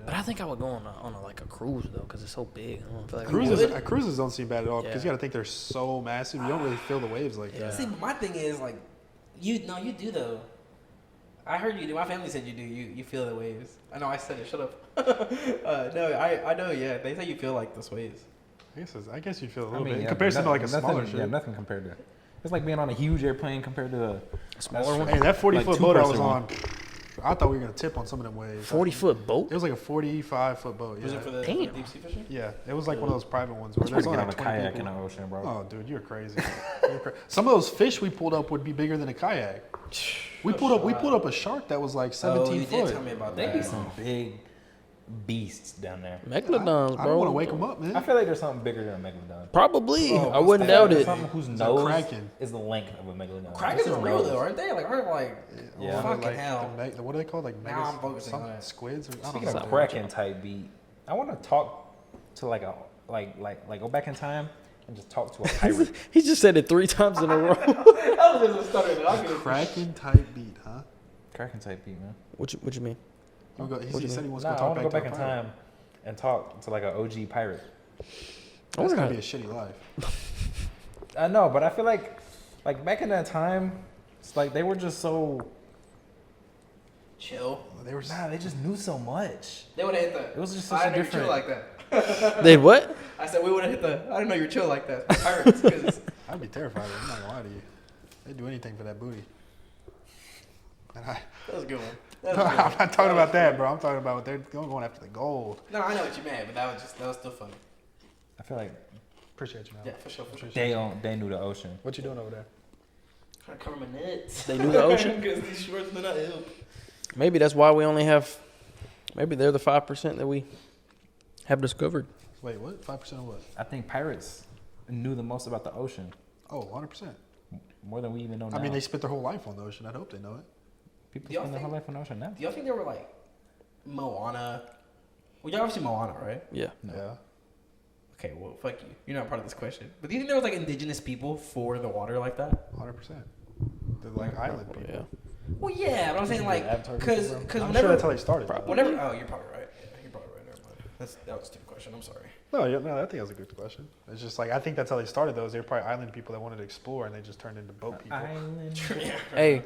But I think I would go on a cruise though, because it's so big. I don't feel like Cruises don't seem bad at all because Yeah. you got to think they're so massive. You don't really feel the waves like Yeah. that. See, but my thing is like, you do though. I heard you do. My family said you do. You feel the waves. I know I said it. Shut up. No, I know. Yeah, they say you feel like those waves. I guess you feel a I little mean, bit in yeah, comparison to like a nothing, smaller yeah, ship. nothing compared to. It's like being on a huge airplane compared to a smaller one. Hey, that 40-foot boat I was two-person on, I thought we were gonna tip on some of them waves. 40-foot boat. It was like a 45-foot boat. Was Yeah. it for the Damn. deep sea fishing? Yeah, it was like one of those private ones where It's there's hard to only get like on a 20 kayak people. in the ocean, bro. Oh, dude, you're crazy. Some of those fish we pulled up would be bigger than a kayak. We pulled up a shark that was like 17 you foot. did tell me about They that. be some big beasts down there. Megalodons, bro. I don't want to wake them up, man. I feel like there's something bigger than a megalodon. Probably. Oh, I wouldn't doubt it. Something whose It's a nose kraken. is the length of a megalodon. Krakens It's are his real nose. though, aren't they? Like, aren't like Yeah. fucking like hell. what are they called? Like Now I'm focusing on it. squids? Or, I don't Speaking know. of Kraken type beat, I want to talk to like go back in time and just talk to a pirate. He just said it 3 times in a row. That was just a stutter. I'll get it. Kraken type beat, huh? Kraken type beat, man. What you mean? He said he wants Nah, to I talk want to go back back to in a pirate. time and talk to like an OG pirate. That's gonna be a shitty life. I know, but I feel like back in that time, it's like they were just so Chill. They were. they just knew so much. They would have hit the. It was just I such a didn't know you chill different. like that. They what? I said we would have hit the. I didn't know you were chill like that. Pirates, because I'd be terrified. I'm not gonna lie to you. They'd do anything for that booty. And that was a good one. That I'm was a good one. not talking about that, bro. I'm talking about what they're going after the gold. No, I know what you meant, but that was still funny. I feel like Appreciate you, man. Yeah, for sure, for sure. they knew the ocean. What you doing over there? Trying to cover my nuts. They knew the ocean? Because these shorts do not help. Maybe that's why we only have. Maybe they're the 5% that we have discovered. Wait, what? 5% of what? I think pirates knew the most about the ocean, Oh, 100%. more than we even know now. I mean, they spent their whole life on the ocean. I'd hope they know it. People Do y'all spend their whole think- life on the ocean now. Do y'all think they were like Moana? Well, y'all ever seen Moana, right? Yeah. No. Yeah. Okay, well, fuck you. You're not part of this question. But do you think there was like indigenous people for the water like that? 100%. They're like island people. Yeah. Well, yeah, but I'm saying like, Avatar because people, because I'm whenever sure that's how they started. whenever oh, you're probably right. Yeah, you're probably right. Never mind. That was a stupid question. I'm sorry. No, I think that's a good question. It's just like I think that's how they started. Those they're probably island people that wanted to explore, and they just turned into boat people. Island. Yeah. Hey,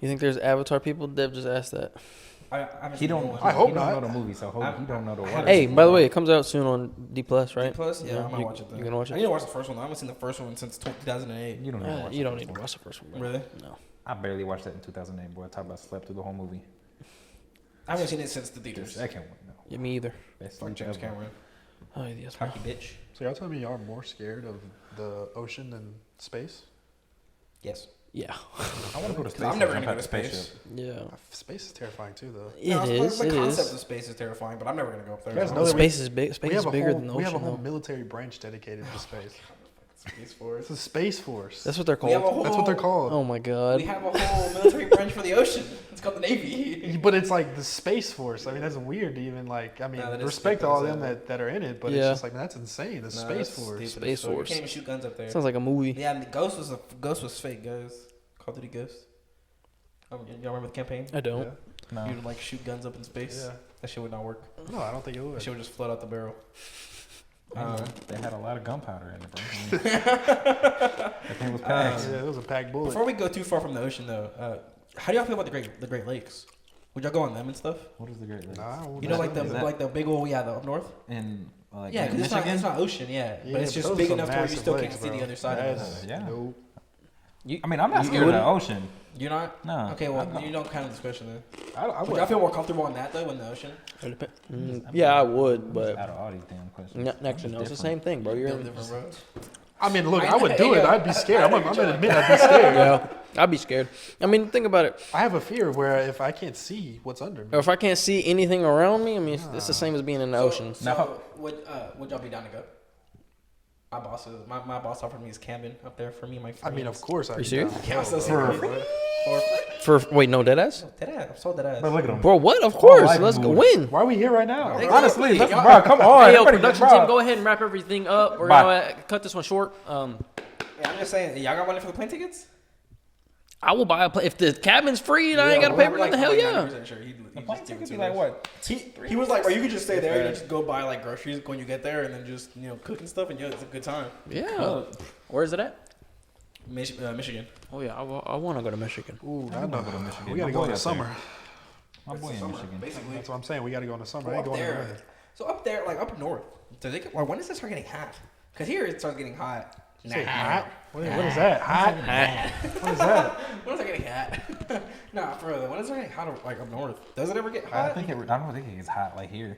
you think there's Avatar people? Dev just asked that. I haven't He seen don't. one. I hope he don't not. know the movie, so he don't know the water. Hey, by the way, it comes out soon on D+, right? Plus, yeah, I might you, watch it. Then. You gonna watch I it? need to watch the first one. I haven't seen the first one since 2008. You don't need to watch You the don't first need to one. watch the first one, bro. Really? No. I barely watched that in 2008, boy. I talk about slept through the whole movie. I haven't seen it since the The theaters. second one, no. Yeah, me either. Best Fuck sleep James ever. Cameron. Oh, yes, bro. Cocky bitch. So y'all telling me y'all are more scared of the ocean than space? Yes. Yeah. I want to go to space. I'm never jump gonna out go to the space. spaceship. Yeah. Space is terrifying too, though. It is. The It concept is. of space is terrifying, but I'm never gonna go up there. You guys so- know that Space is big. Space We is have a bigger whole than the we have a ocean, whole though. military branch dedicated to space. Space Force. It's a space force. That's what they're We have a called. whole, That's what they're called. Oh my god. We have a whole military branch for the ocean. It's called the Navy. But it's like the space force. I mean, that's weird to even like. I mean, Nah, that is respect to stupid all as them hell. that are in it, but Yeah. it's just like, man, that's insane. The space that's force. stupid Space as fuck. Force. You can't even shoot guns up there. Sounds like a movie. Yeah, and the Ghost was fake, guys. Call of Duty Ghost. Y'all remember the campaign? I don't. Yeah. No. You'd like shoot guns up in space. Yeah. That shit would not work. No, I don't think it That would. shit would just float out the barrel. They had a lot of gunpowder in it, bro. That thing was packed. Yeah, it was a packed bullet. Before we go too far from the ocean, though, how do y'all feel about the Great Lakes? Would y'all go on them and stuff? What is the Great Lakes? Nah, I don't You know, like Is that- the big old the up north. In like Yeah, in because it's not ocean, yeah, Yeah, but it's but just those big are enough to where you massive still lakes, can't see bro. the other side of That's- it. Yeah. Nope. I mean, I'm not You scared of the wouldn't? ocean. You're not? No. Okay, well, I'm not. you don't count the discussion then. I Would y'all feel more comfortable in that though, in the ocean? Yeah, I would, but Out of all these damn questions. actually, no, it's the same thing, bro. You're Feel different, bro. I mean, look, I I would know- do it. yeah. I'd be scared. I I'm know gonna you're admit I'd be scared. yeah, I'd be scared. I mean, think about it. I have a fear where if I can't see what's under me, If I can't see anything around me, I mean, it's the same as being in the ocean. So would y'all be down to go? My boss offered me his cabin up there for me and my I friends. mean, of course I'd you be serious? down. Yeah, I'm so Bro, serious. bro. For Wait, no, dead ass, dead ass. I'm so dead ass. Bro, look at them. bro. What? Of course, life let's go mood. win. Why are we here right now? Exactly. Honestly, let's, Y'all- bro, come on. Hey, yo, everybody, production bro. team, go ahead and wrap everything up. We're Bye. gonna cut this one short. Yeah, I'm just saying, y'all got money for the plane tickets? I will buy a plane if the cabin's free and I ain't got to pay for nothing. Hell yeah. Sure. The plane ticket be like what? He was like, bro, you could just stay there. You just go buy like groceries when you get there, and then just cook and stuff, and it's a good time. Yeah. Where is it at? Michigan. Oh yeah, I want to go to Michigan. Ooh, I I wanna know. go to Michigan. We gotta My go boy in the up summer. there. My boy in Michigan. Basically. That's what I'm saying. We gotta go in the summer. Go I ain't up going in the there. winter. So up there, like up north, when does it start getting hot? Because here it starts getting hot. Say hot? What is that? Hot? What is that? When does it getting hot? Nah, for real. When does it getting hot like up north? Does it ever get I hot? don't think it gets hot like here.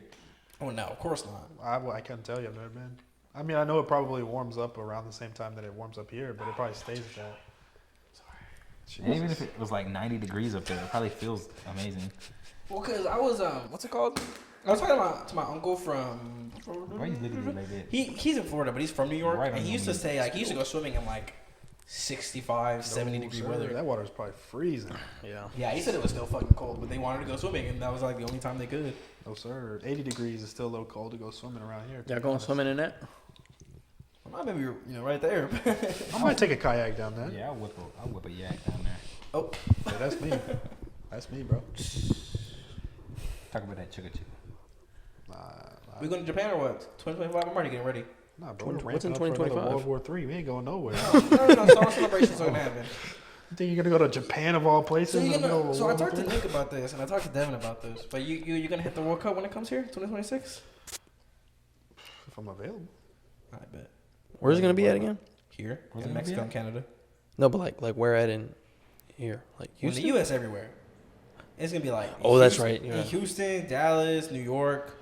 Oh no, of course not. I couldn't tell you, man. I mean, I know it probably warms up around the same time that it warms up here, but it probably stays at that. And even if it was like 90 degrees up there, it probably feels amazing. Well, cause I was what's it called? I was talking to my uncle from. Why you looking at me like that? He's in Florida, but he's from New York, Right and on he used to me. say like he used to go swimming in like 65, 70 No, degree sir, weather. That water's probably freezing. Yeah. Yeah, he said it was still fucking cold, but they wanted to go swimming, and that was like the only time they could. No, sir. 80 degrees is still a little cold to go swimming around here. to Y'all be going honest. swimming in that? Well, maybe right there. I might take a kayak down there. Yeah, I'll whip a yak down there. Oh, Yeah, that's me. That's me, bro. Talk about that chugga chugga. we going to Japan or what? 2025. I'm already getting ready. Nah, bro. We're What's in ramping up for another 2025? World War III. We ain't going nowhere. No, Star Wars celebrations are gonna happen. You think you're gonna go to Japan of all places? in the middle of So I World War talked to III? Nick about this, and I talked to Devin about this. But you gonna hit the World Cup when it comes here, 2026? If I'm available. I bet. Where's it gonna be at again? Here Where's it in gonna be Mexico at? and Canada. No, but like where at in here? Like Well, in Houston? the U.S. everywhere. It's gonna be like. Oh, that's Houston- right, yeah. In Houston, Dallas, New York.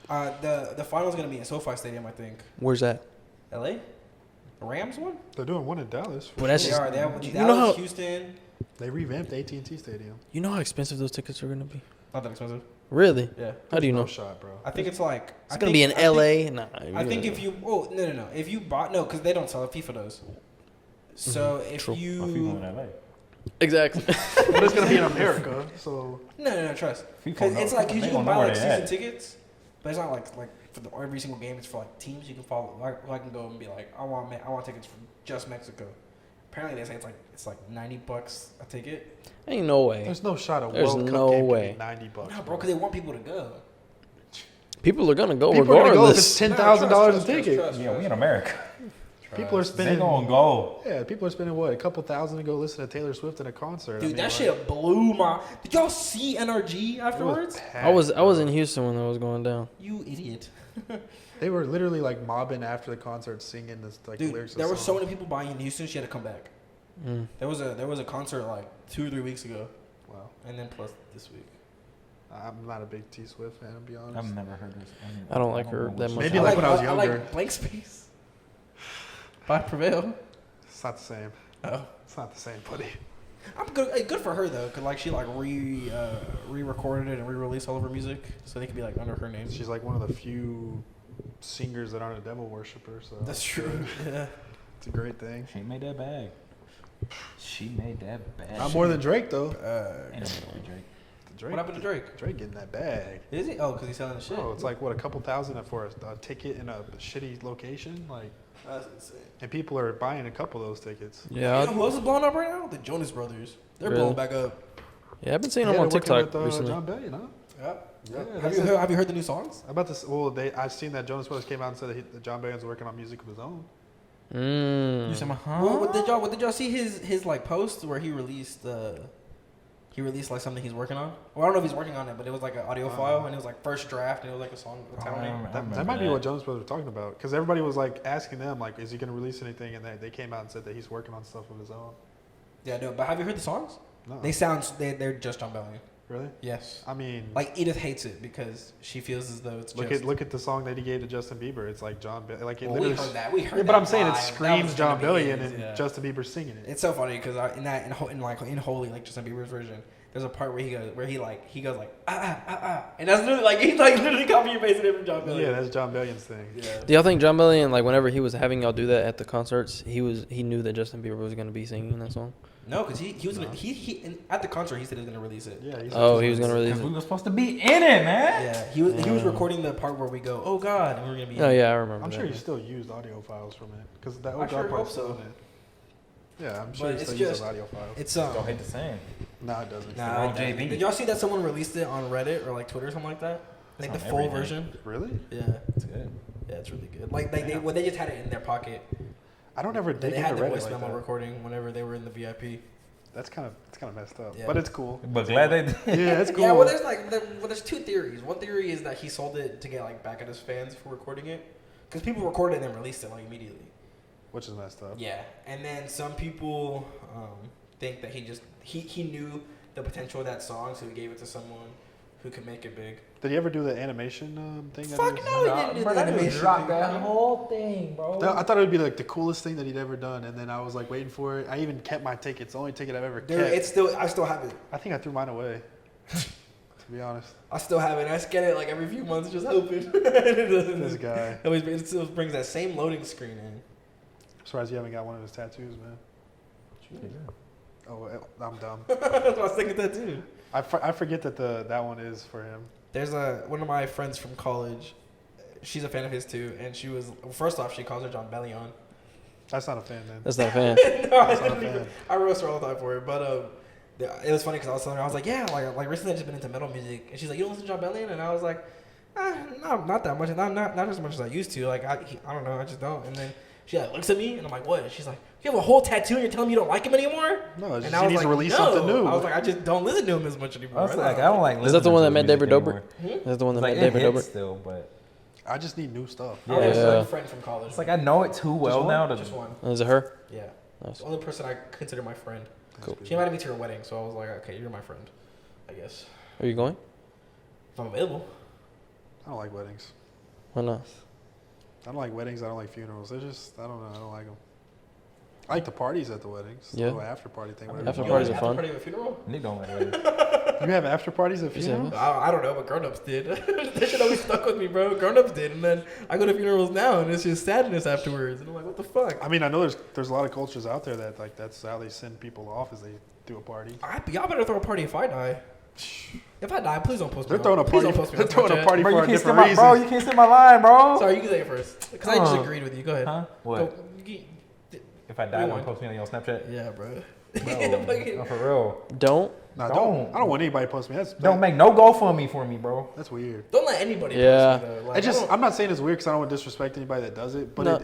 The final's gonna be in SoFi Stadium, I think. Where's that? L.A. The Rams one. They're doing one in Dallas. Well, that's They just, are. They have you Dallas, know how Houston. They revamped the AT&T Stadium. you know how expensive those tickets are gonna be. Not that expensive. Really? Yeah. How do you No know? shot, bro. I think it's like. It's gonna be in LA. Nah. I think if you. Oh no. If you bought because they don't sell it. FIFA does. So if True. My people you. in LA. Exactly. But it's gonna be in America, so No. Trust. FIFA Because know- it's like they you don't can know buy where like they season at. tickets, but it's not like for every single game. It's for like teams you can follow. Like I can go and be like, I want tickets for just Mexico. Apparently they say it's like $90 a ticket. Ain't no way. there's no shot of There's World no Cup game way. can be $90. No, bro, because they want people to go. People are gonna go People are gonna go if regardless. it's $10,000 a Trust, ticket. Yeah, we in America. People are They spending. gonna go. Yeah, people are spending what, a couple thousand to go listen to Taylor Swift in a concert. Dude, I mean, that like, shit blew my. Did y'all see NRG it was afterwards? packed, I was bro. in Houston when that was going down. You idiot. They were literally like mobbing after the concert, singing this like Dude, lyrics. of there were so songs. many people buying in Houston. She had to come back. Mm. There was a concert like 2 or 3 weeks ago, Wow, and then plus this week. I'm not a big T Swift fan, to be honest. I've never heard this. I don't like her know that what much. Maybe I like when I was I younger. like Blank Space. By Prevail. It's not the same. Oh. It's not the same, buddy. I'm good. Hey, good for her though, cause like she like re-recorded it and re-released all of her music, so they could be like under her name. She's like one of the few singers that aren't a devil worshiper. So That's true. Yeah. it's a great thing. She made that bag. She made that bag. Not more than Drake though. Ain't no more Drake. Drake, What happened to Drake? Drake getting that bag. Is he? Oh, cause he's selling the shit. Oh, it's like what, a couple thousand for a ticket in a shitty location, like, That's insane. and people are buying a couple of those tickets. Yeah, You know who else is blowing up right now? The Jonas Brothers. They're Really? blowing back up. yeah. I've been seeing Yeah, them on they're working TikTok with, recently. John Bellion, huh? Yep. Yeah, Have you heard the new songs? About this, well, I've seen that Jonas Brothers came out and said that John Bellion's working on music of his own. You said, Mm. huh? What did y'all see his like post where he released like something he's working on? Well, I don't know if he's working on it, but it was like an audio file and it was like first draft and it was like a song. A title name. That might be what Jonas Brothers were talking about, because everybody was like asking them, like, is he going to release anything? And they came out and said that he's working on stuff of his own. Yeah, no. But have you heard the songs? No, They're just John Bellion. really? Yes. I mean, Like Edith hates it because she feels as though it's look just. at the song that he gave to Justin Bieber. It's like John, like it Well, we literally. heard that. We heard Yeah, that. but I'm saying it live. That screams was John gonna be Bellion his, and yeah. Justin Bieber singing it. It's so funny because in Holy, like Justin Bieber's version, there's a part where he goes like and that's literally like he's like literally copy and pasting it from John Bellion. Yeah, that's John Bellion's thing. Yeah. Do y'all think John Bellion, like whenever he was having y'all do that at the concerts, he knew that Justin Bieber was gonna be singing that song? No, because he was gonna, at the concert he said he was gonna release it. Yeah. He was gonna release Because we it. were supposed to be in it, man. Yeah, he was recording the part where we go, oh God, and we're gonna be. Oh yeah, I remember I'm that. sure he still used audio files from it, because that I old sure God hope part's still so. in it. Yeah, I'm sure But he it's still uses just- audio files. It's Don't hate the same. No, it doesn't. Nah, old it doesn't. JB. Did y'all see that someone released it on Reddit or like Twitter or something like that? Like the on full everything. version. Really? Yeah, It's good. yeah, it's really good. Like they just had it in their pocket. I don't ever They dig had into the Reddit voice like memo that. recording whenever they were in the VIP. That's kind of messed up, Yeah. but it's cool. But glad they did. Yeah, it's cool. Yeah, well, there's two theories. One theory is that he sold it to get like back at his fans for recording it, because people recorded it and then released it like immediately. Which is messed up. Yeah, and then some people think that he knew the potential of that song, so he gave it to someone who could make it big. Did he ever do the animation thing? Fuck no, he didn't do Bro, that that dude animation. dropped thing, that man. whole thing, bro. I thought it would be like the coolest thing that he'd ever done, and then I was like waiting for it. I even kept my tickets. The only ticket I've ever Dude, kept. I still have it. I think I threw mine away. To be honest, I still have it. I scan it like every few months, just hoping. It doesn't- this guy. It still brings that same loading screen in. I'm surprised you haven't got one of his tattoos, man. Oh, I'm dumb. I was thinking that too. I forget that that one is for him. There's one of my friends from college. She's a fan of his too, and she was first off she calls her John Bellion. That's not a fan, man. That's not a fan. No, I That's not a didn't even- fan. I roast her all the time for it, but it was funny because I was telling her I was like, yeah, like recently I've just been into metal music, and she's like, you don't listen to John Bellion, and I was like, no, not that much, not as much as I used to. Like I don't know, I just don't. And then she like looks at me, and I'm like, what? And she's like, you have a whole tattoo, and you're telling me you don't like him anymore? No, it's And just I he was needs to like, release no. something new. I was like, I just don't listen to him as much anymore. I was like, I don't like. Is that the one that listening met to David music Dobrik? anymore. Is that the one that Like met it David hits Dobrik? still, but I just need new stuff. I have Yeah. one friend from college. it's like I know it too well one? now to Just one. Is it her? Yeah. Nice. The only person I consider my friend. Cool. She invited me to her wedding, so I was like, okay, you're my friend, I guess. Are you going? If I'm available. I don't like weddings. Why not? I don't like weddings. I don't like funerals. They're just, I don't know. I don't like them. I like the parties at the weddings. The Yeah. little after party thing. Whatever. After You parties have are an fun. After party at a funeral? Nick don't like weddings. You have after parties at You said funerals? I don't know, but grown-ups did. That shit always stuck with me, bro. Grown-ups did, and then I go to funerals now, and it's just sadness afterwards. And I'm like, what the fuck? I mean, I know there's a lot of cultures out there that like that's how they send people off, is they do a party. Y'all better throw a party if I die. If I die, please don't post me. They're throwing a Please party. don't post me They're on throwing a Snapchat. party Bro, for you a can't steal different my reason. bro. You can't steal my line, bro. Sorry, you can say it first. Because I just Huh. agreed with you. Go ahead. Huh? What? Go, you- If I die, Rewind. don't post me on your Snapchat. yeah, bro. Bro, for real. Don't. Nah, Don't. I don't want anybody to post me. Don't make no GoFundMe for me, bro. That's weird. Don't let anybody Yeah. post me, though. Like, I just, don't- I'm not saying it's weird because I don't want to disrespect anybody that does it, but No.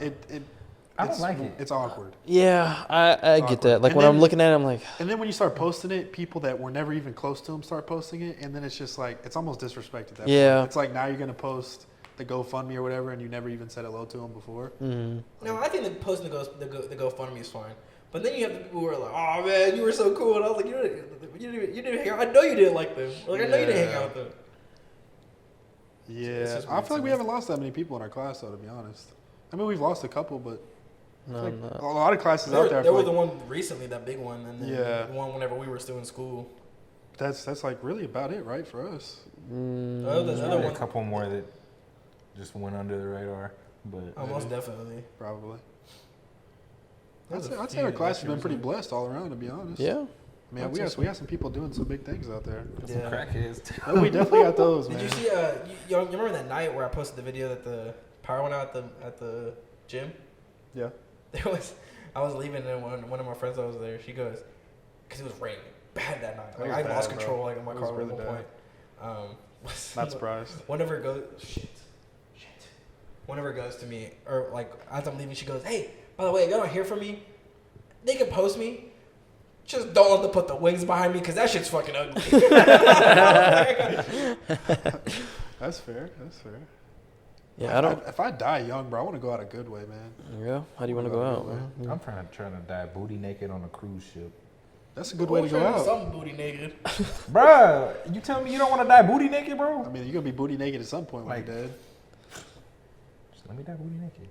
I don't like it. It's awkward. Yeah, I get awkward. that. Like And when I'm then- looking at it, I'm like, And then when you start posting it, people that were never even close to them start posting it, and then it's just like it's almost disrespect at that Yeah. point. It's like now you're gonna post the GoFundMe or whatever, and you never even said hello to them before. mm. No, I think the posting the GoFundMe is fine. But then you have the people who are like, "Oh man, you were so cool," and I was like, "You didn't hang out. I know you didn't like them. Like I know you didn't hang out with them." Yeah, it's just I weird feel like to we me. haven't lost that many people in our class, though. To be honest, I mean we've lost a couple, but No, Like, I'm a not. lot of classes out there. I There feel was like the one recently, that big one, and then Yeah. the one whenever we were still in school. that's like really about it, right, for us. Mm, Oh, there's There's other probably one. a couple more that just went under the radar, but Almost Maybe. definitely. Probably. There's a I'd say few our that class has been actually pretty blessed all around, to be honest. yeah. I mean, I'd we say got, so. we got some people doing some big things out there. some crackheads too. Oh, we definitely got those, Did man. you see? You remember that night where I posted the video that the power went out at the gym? Yeah. I was leaving, and one of my friends that was there, she goes, because it was raining bad that night. It Like was I bad, lost bro. control like in my It was car really at one bad. point. Not surprised. Whenever it goes, shit. Whenever it goes to me, or like as I'm leaving, she goes, "Hey, by the way, if y'all don't hear from me, they can post me. Just don't let them put the wings behind me, because that shit's fucking ugly." That's fair. That's fair. Yeah, I don't. If I die young, bro, I want to go out a good way, man. Yeah. How do you want to go out, man? I'm trying to die booty naked on a cruise ship. That's a good way to go out. Some booty naked. Bruh, you tell me you don't want to die booty naked, bro? I mean, you're gonna be booty naked at some point when Like- you're dead. Just let me die booty naked.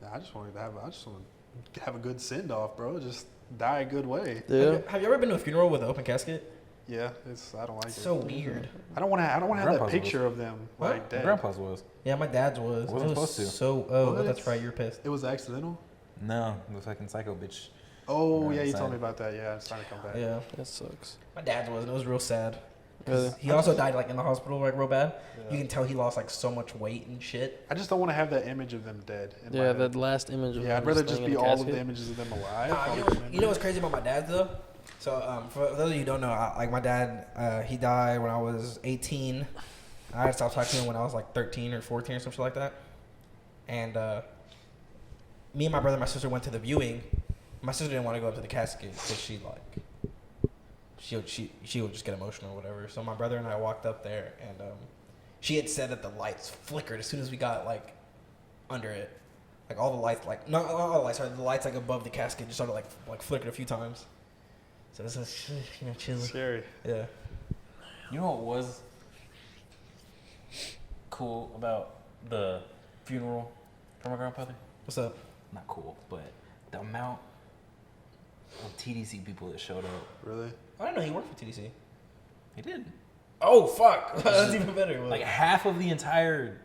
Nah, I just want to have a good send off, bro. Just die a good way. Yeah. Have you ever been to a funeral with an open casket? Yeah, I don't like It's it. so weird. I don't want to have that Grandpa's picture of them What? like My dead. grandpa's was. Yeah, my dad's was. Wasn't It was supposed to. so. What? That's right. You're pissed. It was accidental. No, the fucking psycho bitch. Oh Yeah, yeah, you sad. told me about that. Yeah, it's trying to come back. Yeah, That sucks. my dad's was, and it was real sad. Really? He also died like in the hospital, like real bad. Yeah. You can tell he lost like so much weight and shit. I just don't want to have that image of them dead. In my Yeah, head. that last image of Yeah, him I'd rather laying just in be a all of casket. the images of them alive. You know what's crazy about my dad though? So for those of you who don't know, like my dad, he died when I was 18. I stopped talking to him when I was like 13 or 14 or something like that. And me and my brother and my sister went to the viewing. My sister didn't want to go up to the casket because she would just get emotional or whatever. So my brother and I walked up there, and she had said that the lights flickered as soon as we got like under it. Like all the lights, like not all the lights, sorry, the lights like above the casket just started like flickered a few times. So this is chill. Scary. Yeah. You know what was cool about the funeral for my grandfather? What's up? Not cool, but the amount of TDC people that showed up. Really? I didn't know he worked for TDC. He did. Oh fuck, that's even better. Like half of the entire,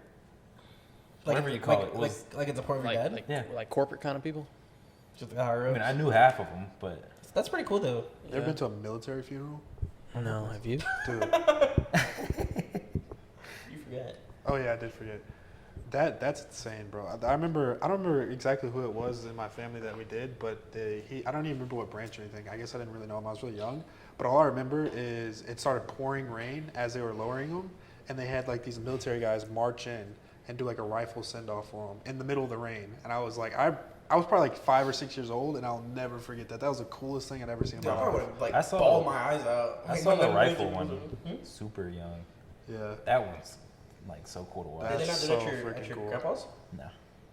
whatever you call it, was. like it's a part of your dad. Yeah. Like corporate kind of people. Just the higher I ups. mean, I knew half of them, but That's pretty cool though. You ever been to a military funeral? No, have you? Dude. You forgot. Oh yeah, I did forget. That's insane, bro. I don't remember exactly who it was in my family that we did, but I don't even remember what branch or anything. I guess I didn't really know him. I was really young. But all I remember is it started pouring rain as they were lowering them, and they had like these military guys march in and do like a rifle send off for them in the middle of the rain. And I was like, I was probably like 5 or 6 years old, and I'll never forget that. That was the coolest thing I'd ever seen in Dude, my I life. would have like I saw bawled the- my eyes out. I Like, saw when the that rifle movie one. was- Super young. Yeah. That one's like so cool to watch. Did they not That's do so that at freaking your cool. grandpa's? No,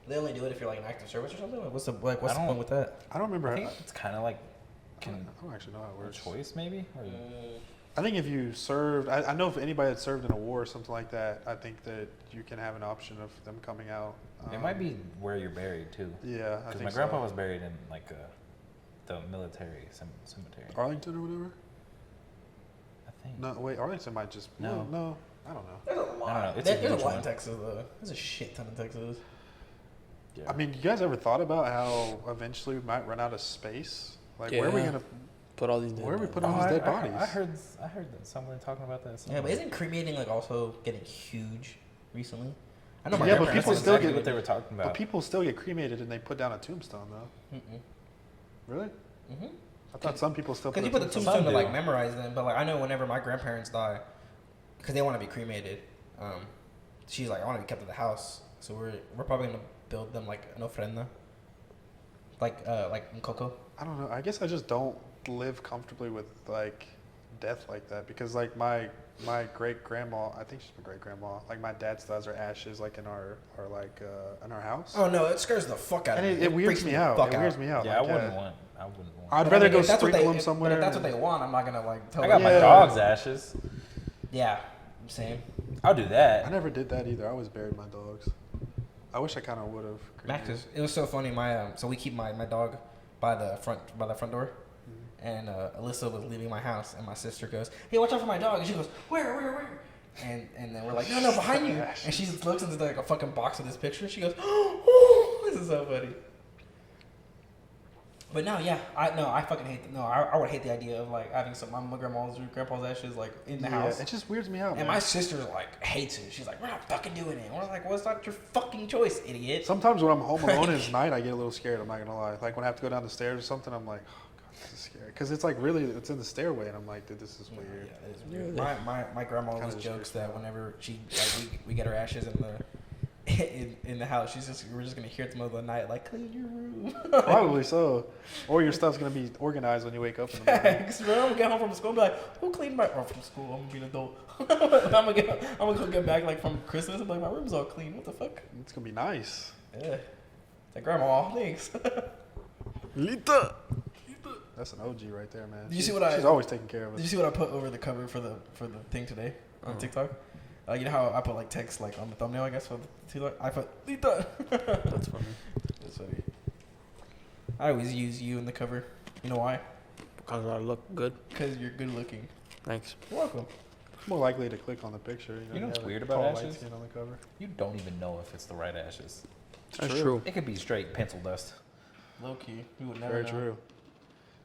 They only do it if you're like in active service or something. Like, what's the I don't- point with that? I don't remember. I think it's kind of like I don't actually know how it a works. choice, maybe. Or, I think if you served, I know if anybody that served in a war or something like that, I think that you can have an option of them coming out. it might be where you're buried too. Yeah, I Because think my grandpa so. was buried in like the military cemetery. Arlington or whatever. I think. No, wait, Arlington might just No. no, I don't know. There's a I don't know. lot. It's a There's a huge lot in one. Texas though. There's a shit ton in Texas. Yeah. I mean, you guys ever thought about how eventually we might run out of space? Like, where are we Yeah. gonna? Put all these. Where are we dead putting bodies. all these dead I bodies? heard that someone talking about that. Yeah, somewhere. but isn't cremating like also getting huge recently? I know my Yeah, but grandparents people did still exactly get- what they were talking But about. people still get cremated and they put down a tombstone, though. Mm-mm. Really? Mm-hmm. I thought some people still. Because Put you a put the tombstone. tombstone to Some like do. memorize them, but like I know whenever my grandparents die, because they want to be cremated, she's like I want to be kept at the house, so we're probably gonna build them like an ofrenda, like in Coco. I don't know. I guess I just don't live comfortably with like death like that because like my great grandma, I think she's my great grandma. Like my dad still has her ashes like in our in our house. Oh no, it scares the fuck out And of me. it weirds freaks me the out. fuck It weirds out. me out. Yeah, like, I wouldn't want. I'd But rather I mean, go if that's what sprinkle they- them somewhere. But if that's what they want, I'm not gonna like tell I got them. my Yeah. dog's ashes. Yeah, same. I'll do I that. never did that either. I always buried my dogs. I wish I kind of would have. Max is. It was so funny. So we keep my dog by the front door, and Alyssa was leaving my house, and my sister goes, "Hey, watch out for my dog!" And she goes, "Where?" And then we're like, "No, behind you!" And she looks into like a fucking box with this picture. And she goes, "Oh, this is so funny." But no, yeah, I fucking hate. I would hate the idea of like having my grandma's or grandpa's ashes like in the house. It just weirds me out. And man. my sister like hates it. She's like, "We're not fucking doing it." And we're like, "Well, it's not your fucking choice, idiot." Sometimes when I'm home alone at night, I get a little scared. I'm not gonna lie. Like when I have to go down the stairs or something, I'm like, "Oh god, this is scary." Because it's like really, it's in the stairway, and I'm like, "Dude, this is weird." Yeah, it is weird. My grandma always jokes that whenever she like, we get her ashes in the house, we're just gonna hear it in the middle of the night, like, "Clean your room." Probably so. Or your stuff's gonna be organized when you wake up in the morning. Thanks, bro. I'm gonna get home from school and be like, "Who cleaned my?" Or from school, I'm gonna be an adult. I'm gonna go get back like from Christmas. I'm like, "My room's all clean. What the fuck?" It's gonna be nice. Yeah. It's like, "Grandma, thanks." Lita. That's an OG right there, man. Did you see what She's always taking care of Did you us. see what I put over the cover for the thing today on TikTok? You know how I put like text like on the thumbnail, I guess, for the TikTok? I put Lita. That's funny. That's funny. I always use you in the cover. You know why? Because I look good. Because you're good looking. Thanks. You're welcome. More likely to click on the picture. You know what's have a weird about tall, light ashes? skin on the cover. You don't even know if it's the right ashes. That's true. It could be straight pencil dust. Low key. You would never Very know. treel.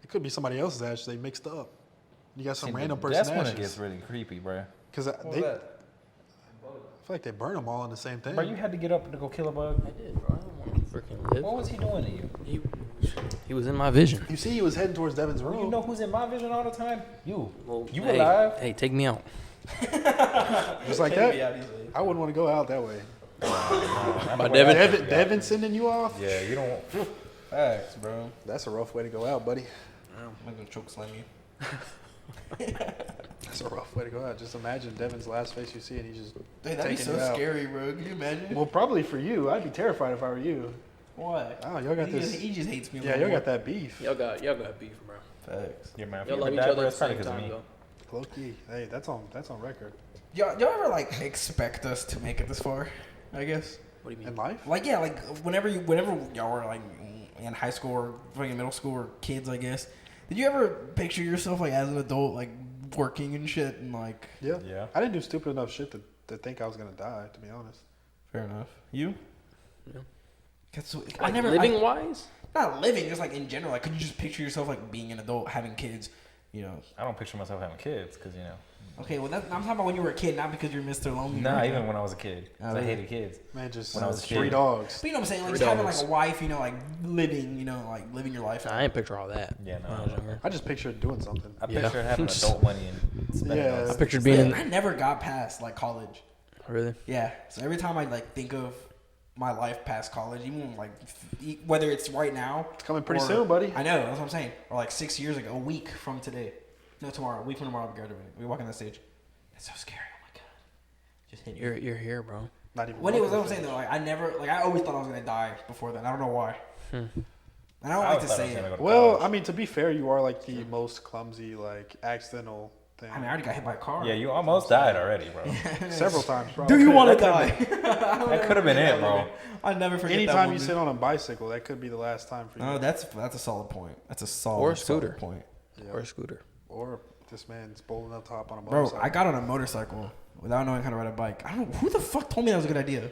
It could be somebody else's ashes they mixed up. You got some See, random that's person when ashes. it gets really creepy, bro. Because What was I that? feel like they burn them all in the same thing. Bro, you had to get up to go kill a bug. I did, bro. I don't want to freaking live. What was he doing to you? He was in my vision. You see, he was heading towards Devin's room. You know who's in my vision all the time? You. Well, You hey, alive? Hey, take me out. Just like Take me that. out easily. I wouldn't want to go out that way. By Devin? Devin sending you off? Yeah, you don't. Facts, bro. That's a rough way to go out, buddy. I'm gonna choke slam you. That's a rough way to go out. Just imagine Devin's last face you see and he's just Dude, that'd be taking so you out. scary, bro. Can you imagine? Well, probably for you. I'd be terrified if I were you. Why? Oh, y'all got this. He just hates me. Yeah, y'all got that beef. Y'all got beef, bro. Facts. Yeah, man. If Y'all you love ever each die, other bro, at it's the probably same 'cause of time, me. though. Low key. Hey, that's on record. Y'all ever like expect us to make it this far? I guess. What do you mean? In life? Like yeah, like whenever y'all were like in high school or fucking middle school or kids, I guess. Did you ever picture yourself like as an adult, like working and shit and like? Yeah. Yeah. I didn't do stupid enough shit to think I was gonna die, to be honest. Fair enough. You? Yeah. I never Living wise? not living, just like in general. Like, could you just picture yourself like being an adult, having kids? You know. I don't picture myself having kids because, you know. Okay, well, I'm talking about when you were a kid, not because you're Mr. Lonely. Nah, Right even now. when I was a kid. 'Cause Oh, I really? hated kids. Man, just When I was a 3 kid. dogs. But you know what I'm saying? Like, Three just having dollars. like a wife, you know, like living, you know, like living your life. Nah, I ain't picture all that. Yeah, no. when I was younger. I just pictured doing something. I Yeah. picture having adult money and spending Yeah. on I stuff. pictured being in. I never got past like college. Really? Yeah. So every time I like think of my life past college, even like whether it's right now, It's coming pretty or- soon, buddy. I know. That's what I'm saying. Or like 6 years ago, a week from today. No, tomorrow. A week from tomorrow, I'll be graduating. We walk on that stage. That's so scary. Oh my god. Just hit me. You're here, bro. Not even. When it was, welcome what I'm saying though, like I never, like I always thought I was gonna die before then. I don't know why. And I don't like always to thought I say was gonna it. go to Well, college. I mean, to be fair, you are like the most clumsy, like accidental thing. I mean, I already got hit by a car. Yeah, you almost died already, bro. Several times, probably. Do you want to That die? That could have been it, bro. I never forget that Anytime you one, sit on a bicycle, that could be the last time for you. Oh, that's a solid point. That's a solid Or a scooter. solid point. Yeah. Or a scooter. Or this man's bold enough to hop on a Bro, motorcycle. I got on a motorcycle without knowing how to ride a bike. I don't know who the fuck told me that was a good idea. It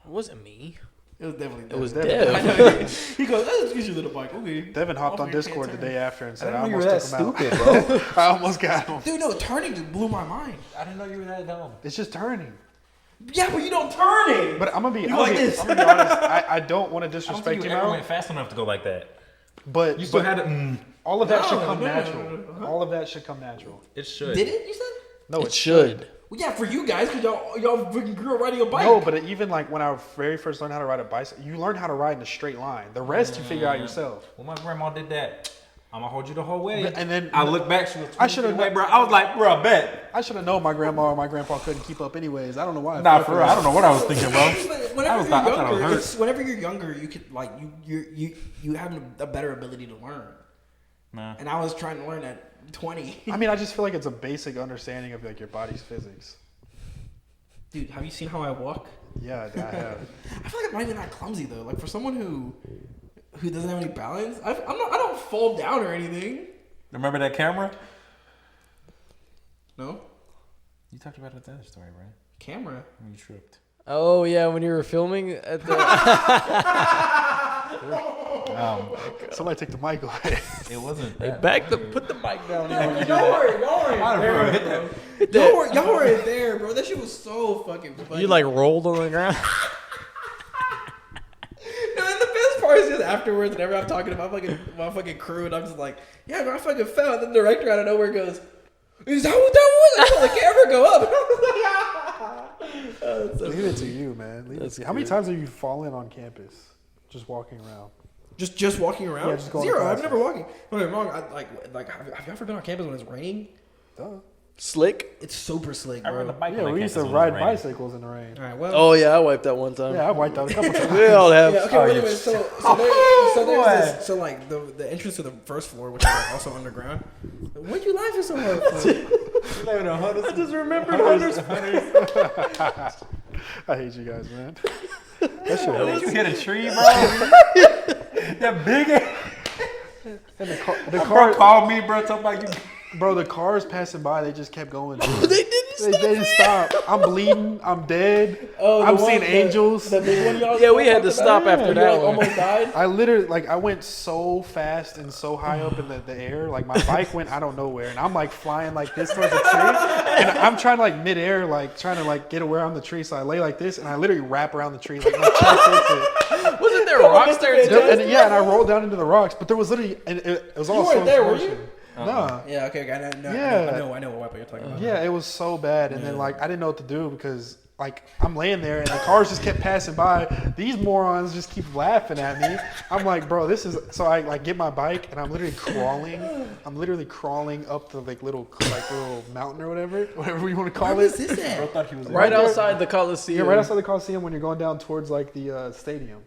wasn't me. It was definitely. It was Devin. I Dev. know. He goes, "Let's use your little bike." Okay. Devin hopped on Hopefully you Discord the can't day after and I said, didn't I know you were almost that took him stupid, out. bro. I almost got him. Dude, no, turning just blew my mind. I didn't know you were that dumb. It's just turning. Yeah, but you don't turn it. But I'm gonna be, You I'm go gonna like be, this. I'm gonna be honest. I don't want to I don't disrespect think you, you ever Mal, went fast enough to go like that. but You still but had to. all of that No, should come no, natural. no. All of that should come natural. It should. Did it? You said? No, It should. Well, yeah, for you guys, because y'all freaking grew up riding a bike. No, but even like when I very first learned how to ride a bicycle, you learn how to ride in a straight line. The rest you figure out yourself. When my grandma did that, I'm gonna hold you the whole way. And then- I look back, she was. I should've away, bro. I was like, bro, I bet. I should have known my grandma or my grandpa couldn't keep up anyways. I don't know why. Nah, for real. I don't know what I was thinking, bro. But whenever I thought I you're was younger, hurt. whenever you're younger, you could like you have a better ability to learn. Nah. And I was trying to learn at 20. I mean, I just feel like it's a basic understanding of like your body's physics. Dude, have you seen how I walk? Yeah, I have. I feel like I'm not even that clumsy though. Like for someone who doesn't have any balance, I don't fall down or anything. Remember that camera? No You talked about it at the other story, right? camera. When you tripped. Oh yeah, when you were filming at the. Somebody take the mic away. It wasn't Hey, that. put the mic down. Don't worry. Y'all weren't there, bro. That shit was so fucking funny. You like rolled on the ground. No, and the best part is just afterwards, whenever I'm talking to my fucking crew, and I'm just like, yeah, bro, I fucking fell. And the director out of nowhere goes, is that what that was? I saw the camera go up. Oh, so Leave it to you, man. Leave it to you. How many times have you fallen on campus just walking around? Just walking around? Yeah, just going to Zero. classes. I've never walking. Don't get me wrong. Have you ever been on campus when it's raining? Duh. Slick. It's super slick, I rode bro. the bike. Yeah, on we that used to campus when it ride was raining. bicycles in the rain. All right, well. Oh yeah, I wiped that one time. Yeah, I wiped out a couple times. We all have. Yeah, okay, Oh, wait a you- minute. So there's this, so like the entrance to the first floor, which is like also underground. What you laughing so hard for? I just remembered Hunter's. I hate you guys, man. That shit Did hurts. you hit a tree, bro? That big ass. And the Bro car, called me, bro. Talking about you. bro, the cars passing by, they just kept going. They didn't stop. I'm bleeding. I'm dead. Oh, the I'm one- seeing the- angels. The big one y'all Yeah, we had to talked stop about? after You, that like, one. almost died. I literally, like, I went so fast and so high up in the air. Like, my bike went, I don't know where. And I'm, like, flying like this towards the tree. And I'm trying to, like, midair, like, trying to, like, get around the tree. So I lay like this, and I literally wrap around the tree. Like, my chest hits it. Wasn't there rocks there too? And, yeah, and I rolled down into the rocks. But there was literally, and it was all You weren't slow there, were motion. you? Nah. Yeah, okay, I know, Yeah. I know what weapon you're talking about. Yeah, it was so bad. And then, like, I didn't know what to do because, like, I'm laying there and the cars just kept passing by. These morons just keep laughing at me. I'm like, bro, this is... So I, like, get my bike and I'm literally crawling. I'm literally crawling up the, like, little mountain or whatever you want to call Where it. was this at? Bro thought he was Right there. outside the Coliseum. Yeah, right outside the Coliseum when you're going down towards, like, the stadium.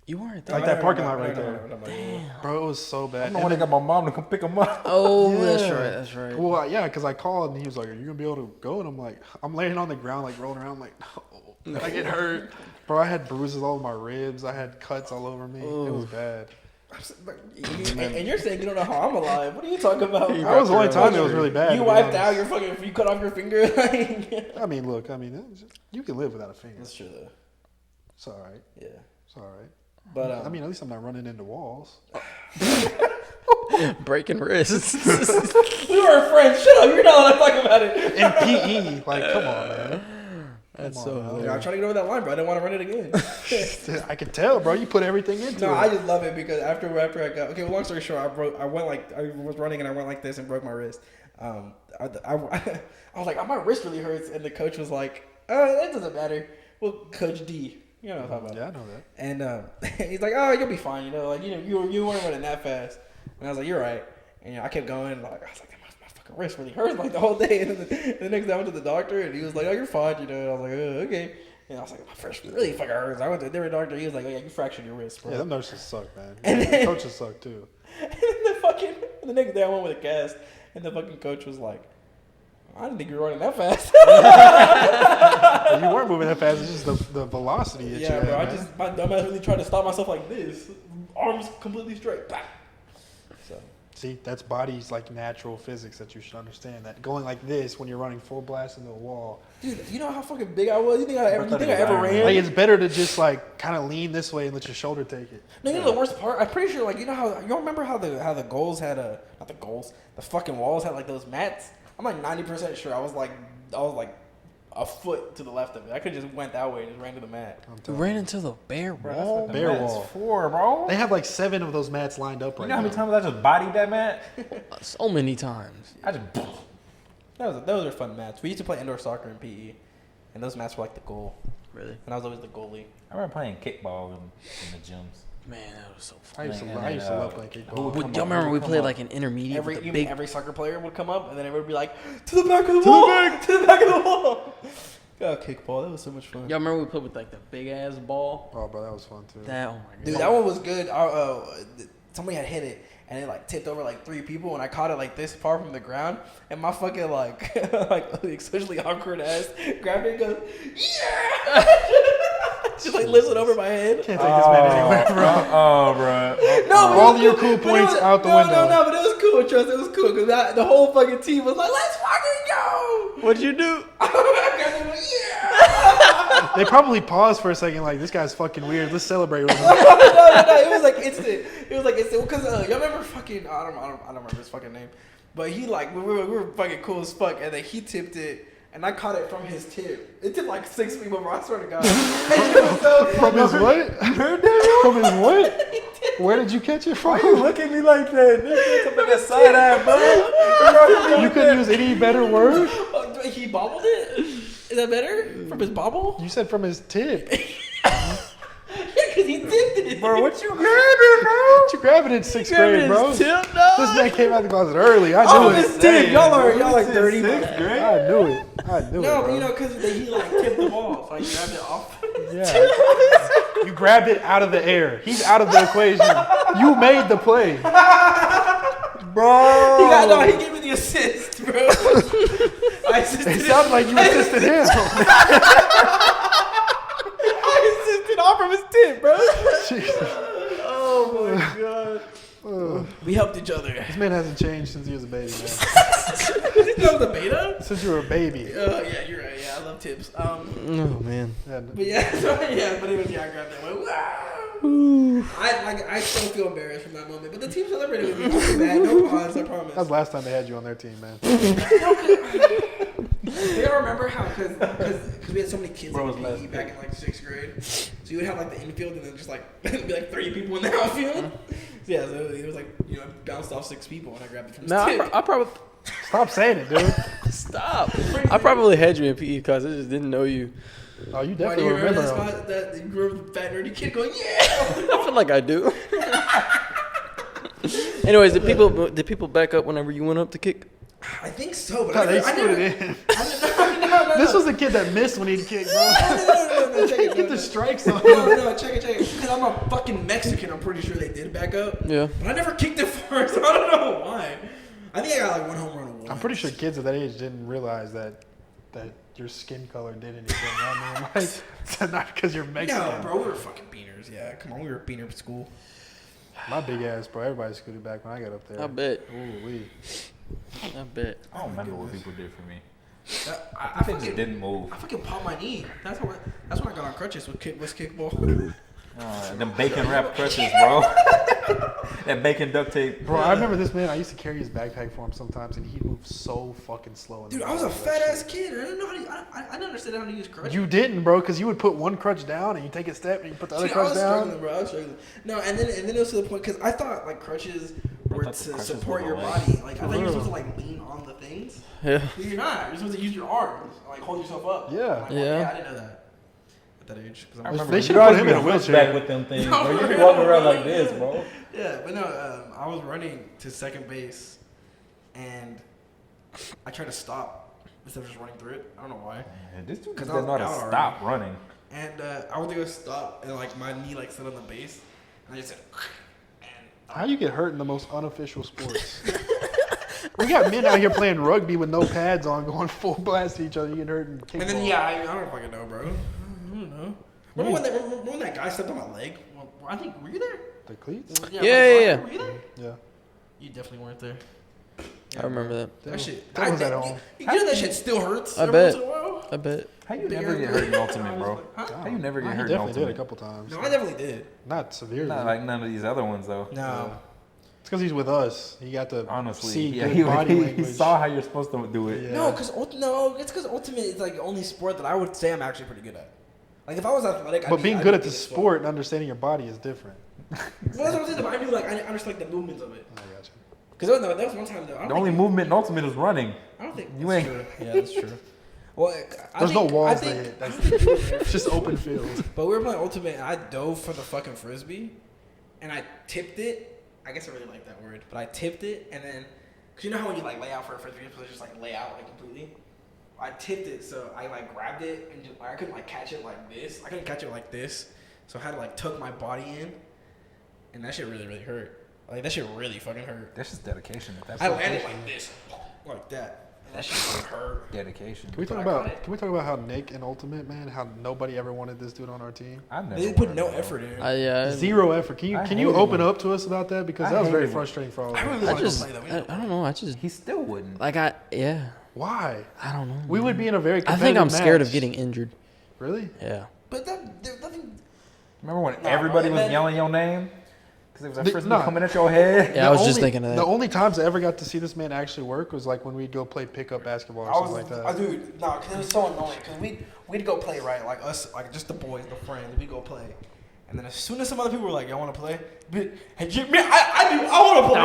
You weren't there. Like that parking lot right I know, there. I know, I know. Bro, it was so bad. I'm the one that got my mom to come pick him up. Oh, Yeah. that's right. That's right. Well, yeah, because I called and he was like, "Are you gonna be able to go?" And I'm like, I'm laying on the ground, like rolling around, like, no, like it hurt, bro. I had bruises all over my ribs. I had cuts all over me. It was bad. And you're saying you don't know how I'm alive. What are you talking about? That was the only time it was really bad. You to be wiped out honest. you cut off your finger. Like, I mean, look, you can live without a finger. that's true though. It's all right. Yeah, It's all right. but I mean, at least I'm not running into walls. Breaking wrists. we were friends. Shut up. You're not allowed to talk about it. In PE, like, come on, man. That's Come so on, Yeah, I'm trying to get over that line, bro. I didn't want to run it again. I can tell, bro. You put everything into No, it. I just love it because after I got okay. Well, long story short, I was running and I went like this and broke my wrist. I was like, oh, my wrist really hurts, and the coach was like, that doesn't matter. Well, Coach D, you know what I'm talking about. Yeah, I know that. And he's like, oh, you'll be fine. You know, like you weren't running that fast. And I was like, you're right. And I kept going. Like I was like, my fucking wrist really hurts like the whole day. And then the next day I went to the doctor, and he was like, oh, you're fine. You know, and I was like, oh, okay. And I was like, my wrist really fucking hurts. I went to a different doctor. He was like, oh yeah, you fractured your wrist, bro. Yeah, them nurses suck, man. And The then- coaches suck too. And the next day I went with a cast, and the fucking coach was like, I didn't think you were running that fast. You weren't moving that fast. It's just the velocity that you Yeah, had, bro. man. My dumbass really tried to stop myself like this, arms completely straight. Bah. So See, that's body's like natural physics that you should understand. That going like this when you're running full blast into a wall, dude, you know how fucking big I was? You think I ever thought it was Iron Man. ran? like it's better to just like kind of lean this way and let your shoulder take it. No, you know the worst part? I'm pretty sure, like, you know how you remember how the goals had the fucking walls had like those mats. I'm like 90% sure I was like a foot to the left of it. I could have just went that way and just ran to the mat. I'm You telling ran into the bare Bro, that's wall. what the Bare mat's wall. for, bro. They have like 7 of those mats lined up You right know how now. many times I just bodied that mat? So many times. I just. Those are fun mats. We used to play indoor soccer in PE, and those mats were like the goal. Really? And I was always the goalie. I remember playing kickball in the gyms. Man, that was so I fun. used to, And I then, used to love playing kickball. who would come Y'all up? remember Who we would come played up? like an intermediate with the big. Every soccer player would come up, and then everyone would be like, to the back of the wall, to the back of the wall. Oh, kickball, that was so much fun. Y'all remember we played with like the big ass ball? Oh, bro, that was fun too. That, oh my god. Dude, that one was good. somebody had hit it. And it like tipped over like 3 people, and I caught it like this far from the ground, and my fucking like like socially awkward ass grabbed it and goes, yeah, just like lifts it over my head. Can't take this man anywhere, bro. Oh, bro. No, but All it was your cool. cool points But it was, out the no, window. No, but it was cool, trust. It was cool because the whole fucking team was like, let's fucking go. What'd you do? I grabbed it, like, yeah. They probably paused for a second, like, this guy's fucking weird. Let's celebrate with him. No, it was like instant. It was like instant because y'all remember fucking I don't remember his fucking name, but he like we were fucking cool as fuck, and then he tipped it, and I caught it from his tip. It tipped like 6 people, bro. I swear to God. And it was so From his what? You heard that? From his what? Where did you catch it from? Look at me like that. Nigga, something that side eye, bro. You couldn't use any better word? Oh, he bobbled it? Is that better? From his bobble? You said from his tip. Because he tipped it. Bro, what you grabbing, bro? What you grabbing in 6th grade, bro? His tip, dog. This man came out the closet early. I Oh, knew his it. tip. Y'all like dirty. Sixth grade? I knew it. I knew it. No, but bro. you know, because he like tipped the ball, so I grabbed it off. Yeah. You grabbed it out of the air. He's out of the equation. You made the play. Bro. He gave me the assist, bro. I assisted It sounded like you assisted him. I assisted off from his tip, bro. Jesus. Oh, my God. We helped each other. This man hasn't changed since he was a baby, man. Did you know I was a beta? Since you were a baby. Yeah, you're right. Yeah, I love tips. Oh man. Yeah. But yeah, but it was I grabbed that one. Wow. I still feel embarrassed from that moment, but the team celebrated with me. Not too bad. No pause, I promise. That was the last time they had you on their team, man. Do y'all remember how, because we had so many kids Bro, in it was PE last back in like 6th grade, so you would have like the infield and then just like be like 30 people in the outfield. Yeah, so it was like, you know, bounced off 6 people and I grabbed it from his No, tip. I probably Stop saying it, dude. stop. I probably had you in PE because I just didn't know you. Oh, you Why do definitely you remember remember that him. spot that you grew up with a fat nerdy kid going, yeah? I feel like I do. Anyways, did people back up whenever you went up to kick? I think so, but God, they I screwed never. it in. No. This was the kid that missed when he'd kick, bro. No, check it. Get the strikes on No, him. check it. Because I'm a fucking Mexican, I'm pretty sure they did back up. Yeah. But I never kicked it first. I don't know why. I think I got like 1 home run once. I'm pretty sure kids at that age didn't realize that your skin color did anything. I mean, like, it's not because you're Mexican. No, bro, we were fucking beaners. Yeah, come on, we were beaner at school. My big ass, bro. Everybody scooted back when I got up there. I bet. Ooh, wee. I bet. I don't remember what people did for me. I They just fucking didn't move. I fucking popped my knee. That's when I got on crutches with kickball. Them bacon wrap crutches, bro. That bacon duct tape. Bro, I remember this man. I used to carry his backpack for him sometimes, and he'd move so fucking slow. in the Dude, I was a middle of that fat ass shit. kid. I didn't know I didn't understand how to use crutches. You didn't, bro, because you would put one crutch down and you take a step and you put the other See, I crutch was down. struggling, bro. I was struggling. No, and then it was to the point because I thought like crutches were thought to the crutches support were your the body. legs. Like I thought you were supposed to like lean on the things. Yeah. But you're not. You're supposed to use your arms, like hold yourself up. Yeah. I'm like, Yeah. I didn't know that at that age. 'Cause I I'm remember They you should've always put him in a be wheelchair. hunchback with them things, bro. You be walking around like this, bro. Yeah, but no, I was running to second base, and I tried to stop instead of just running through it. I don't know why. Man, this dude 'Cause doesn't I know was how out to already. stop running. And I went to go stop, and like my knee like set on the base, and I just said, and How you get hurt in the most unofficial sports? We got men out here playing rugby with no pads on, going full blast at each other. You get hurt and kick. and then I don't fucking know, bro. I don't know. Remember when that guy stepped on my leg? Well, I think were you there? The cleats? Yeah. Yeah. Were you there? Yeah. You definitely weren't there. I remember that. That shit. That was at home. You know that shit still hurts. I every bet. once in a while? I bet. How you Big never ass get leg. hurt in ultimate, bro? Huh? How you never Nah, get he hurt in definitely did a ultimate? couple times. No, I definitely did. Not severely. Not like none of these other ones though. No. It's because he's with us. He got to Honestly, see yeah, good body he language. saw how you're supposed to do it. Yeah. No, it's because ultimate is like the only sport that I would say I'm actually pretty good at. Like if I was athletic, But being good at the sport and understanding your body is different. Well, that's what I'm saying. But I knew like I understood like the movements of it. I got you. Because that was one time though. The only movement in ultimate is running. I don't think You that's ain't- true. Yeah, that's true. Well, There's no walls to I hit. don't think you were there. It's just open field. But we were playing ultimate, and I dove for the fucking frisbee, and I tipped it. I guess I really like that word, but I tipped it, and then, cause you know how when you like lay out for a frisbee, you're supposed to just like lay out like completely. I tipped it, so I like grabbed it, and just, I couldn't like catch it like this. I couldn't catch it like this, so I had to like tuck my body in, and that shit really really hurt. Like that shit really fucking hurt. That's just dedication. That's I landed like this, like that. And that shit fucking hurt. dedication. Can we talk about how Nick and Ultimate, man, how nobody ever wanted this dude on our team? I never. They put wanted no to, effort in. Yeah. Zero effort. Can you hated open when- up to us about that, because I that was very hated when- frustrating for all of I us. really I want to just, play though. We I need to don't know. I just He still wouldn't. like yeah. Why? I don't know. We would be in a very I competitive think I'm scared of match. getting injured. Really? Yeah. But there's nothing. Remember when Nah, everybody bro, was and then- yelling your name? Because it was the first Nah. thing coming at your head. Yeah, I was just thinking of that. The only times I ever got to see this man actually work was like when we'd go play pickup basketball or something like that. Dude, no, because it was so annoying. Because we'd go play, right? Like us, like just the boys, the friends, we go play. And then as soon as some other people were like, y'all want to play? Hey, I want to play.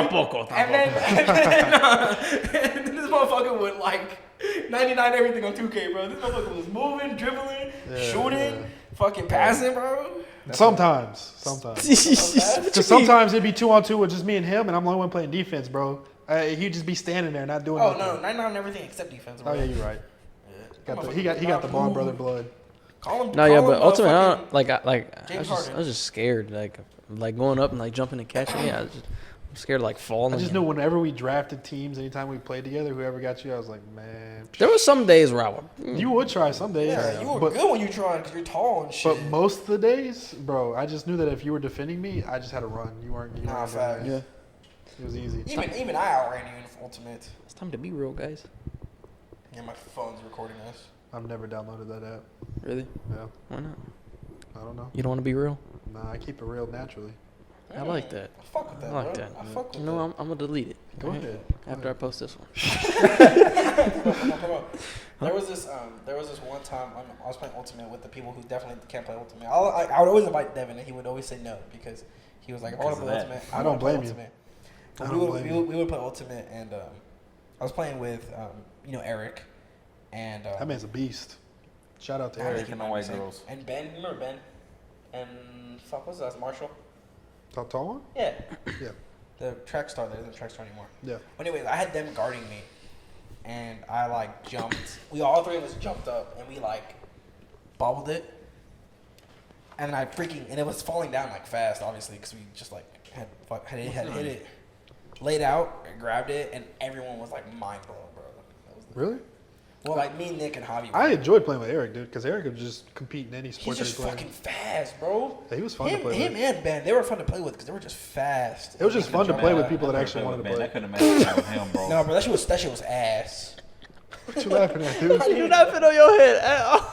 And then this motherfucker would like 99 everything on 2K, bro. This motherfucker was moving, dribbling, shooting, fucking passing, bro. Sometimes. Because sometimes it'd be 2-on-2 with just me and him, and I'm the only one playing defense, bro. He'd just be standing there not doing Oh, nothing. no, 99 on everything except defense, bro. Oh yeah, you're right. Yeah. He got the Bond brother blood. Call him. No, yeah, call but him, ultimately, I fucking- don't, I James was Harden. just scared, like going up and like jumping and catching it. I'm scared of like falling. I just and- knew whenever we drafted teams, anytime we played together, whoever got you, I was like, man. There was some days where I would. You would try some days. Yeah, you were but, good when you tried because you're tall and shit. But most of the days, bro, I just knew that if you were defending me, I just had to run. You weren't. You Nah, weren't doing facts. that. Yeah, It was easy. Even I outran you in Ultimate. it's time to be real, guys. Yeah, my phone's recording us. I've never downloaded that app. Really? Yeah, Why not? I don't know. You don't want to be real? Nah, I keep it real naturally. I like that. I fuck with that, I like bro. that. I fuck with You know, I'm gonna delete it. Go alright? ahead. After I post this one. Come on. There was this one time I was playing Ultimate with the people who definitely can't play Ultimate. I would always invite Devin, and he would always say no because he was like, I want to play Because of Ultimate. I don't blame you. Ultimate. I But don't we blame would we would play Ultimate, and I was playing with Eric, and That man's a beast. Shout out to I Eric. think Eric and you the might white be saying- girls. and Ben. Remember Ben? And fuck, what's that? Marshall? Tall, tall one? Yeah. Yeah. The track star. There isn't a track star anymore. Yeah. Anyways, I had them guarding me, and I like jumped. We all three of us jumped up, and we like bobbled it, and I and it was falling down like fast, obviously, because we just like had hit it, laid out, and grabbed it, and everyone was like mind blown, bro. That was Really? well, like me, Nick, and Javi. I enjoyed playing with Eric, dude, because Eric could just compete in any He's sport that he just played. fucking fast, bro. Yeah, he was fun to play him with. and Ben, they were fun to play with because they were just fast. It was just fun to play with people that I actually wanted to I play. couldn't imagine that with him, bro. No, bro, that shit was ass. What you laughing at, dude? You not fit on your head at all.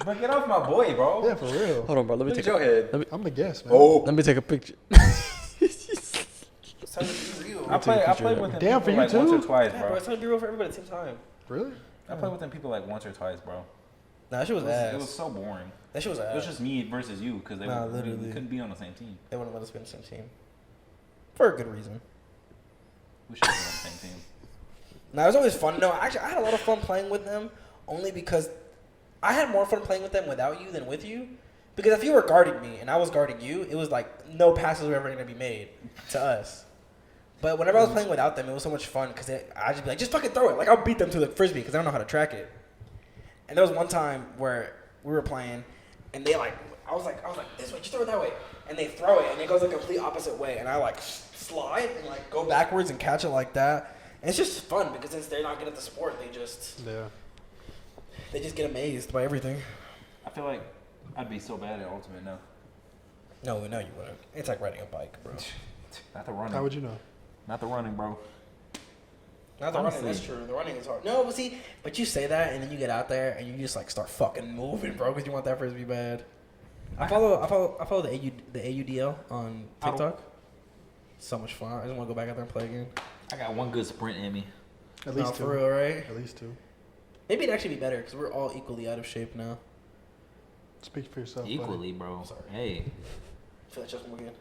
But get off my boy, bro. Yeah, for real. Hold on, bro. Let me Look take at your head. I'm the guest, man. Oh. let me take a picture. It's time to be real. I played with him Damn, for people you like once too? or twice, Yeah, bro, bro. it's time to be real for everybody at the same time. Really? I played with them people like once or twice, bro. Nah, that shit was ass. It was so boring. That shit was ass. It was just me versus you because Nah, we literally. couldn't be on the same team. They wouldn't let us be on the same team. For a good reason. We should be on the same team. Nah, it was always fun. No, actually, I had a lot of fun playing with them only because I had more fun playing with them without you than with you. Because if you were guarding me and I was guarding you, it was like no passes were ever going to be made to us. But whenever I was playing without them, it was so much fun because I'd just be like, just fucking throw it. Like, I'll beat them to the frisbee because I don't know how to track it. And there was one time where we were playing and they like, I was like, this way, just throw it that way. And they throw it and it goes the complete opposite way. And I like slide and like go backwards and catch it like that. And it's just fun because since they're not good at the sport, they just get amazed by everything. I feel like I'd be so bad at Ultimate now. No, you wouldn't. It's like riding a bike, bro. Not the running. How would you know? Not the running, bro. Not the Honestly. running, that's true. The running is hard. No, but you say that and then you get out there and you just like start fucking moving, bro, because you want that frisbee bad. I follow the AUDL on TikTok. So much fun. I just want to go back out there and play again. I got one good sprint in me. At least No, two. for real, right? At least two. Maybe it'd actually be better because we're all equally out of shape now. Speak for yourself. buddy. Equally, bro. Sorry. Hey, I feel like just again.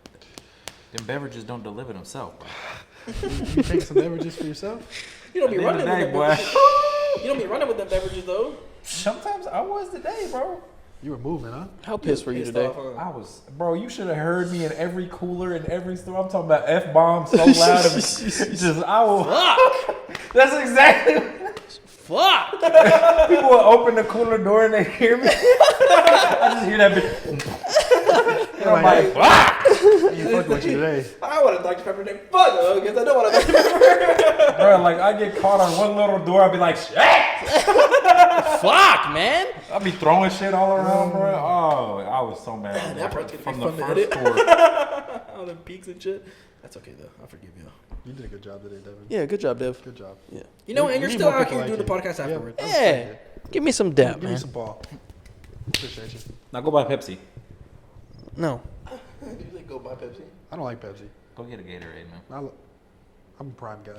them beverages don't deliver themselves, bro. You take some beverages for yourself? You don't be At the running end with of them the day, beverages. You don't be running with them beverages though. Sometimes I was today, bro. You were moving, huh? How pissed were you Pissed today? off, huh? I was, bro. You should have heard me in every cooler in every store. I'm talking about f bombs so loud. And just I will. Fuck. That's exactly. Fuck. People will open the cooler door and they hear me. I just hear that bitch. You're like, fuck! ain't fucking with you today. I want a Dr. Pepper named Fuck because I don't want a Dr. Pepper. Bro, like I get caught on one little door, I'll be like, shit! Fuck, man. I'll be throwing shit all around, bro. Oh, I was so mad. That part's gonna From be the fun to first edit. store. All the peaks and shit. That's okay though. I forgive you. You did a good job today, Devin. Yeah, good job, Dev. Good job. Yeah. You know, We- and you're we need still more out people here doing like the you. podcast afterwards. Yeah. Yeah. Give me some dap, Give me man. some ball. Appreciate you. Now go buy Pepsi. No. You like go buy Pepsi? I don't like Pepsi. Go get a Gatorade, man. I'm a Prime guy.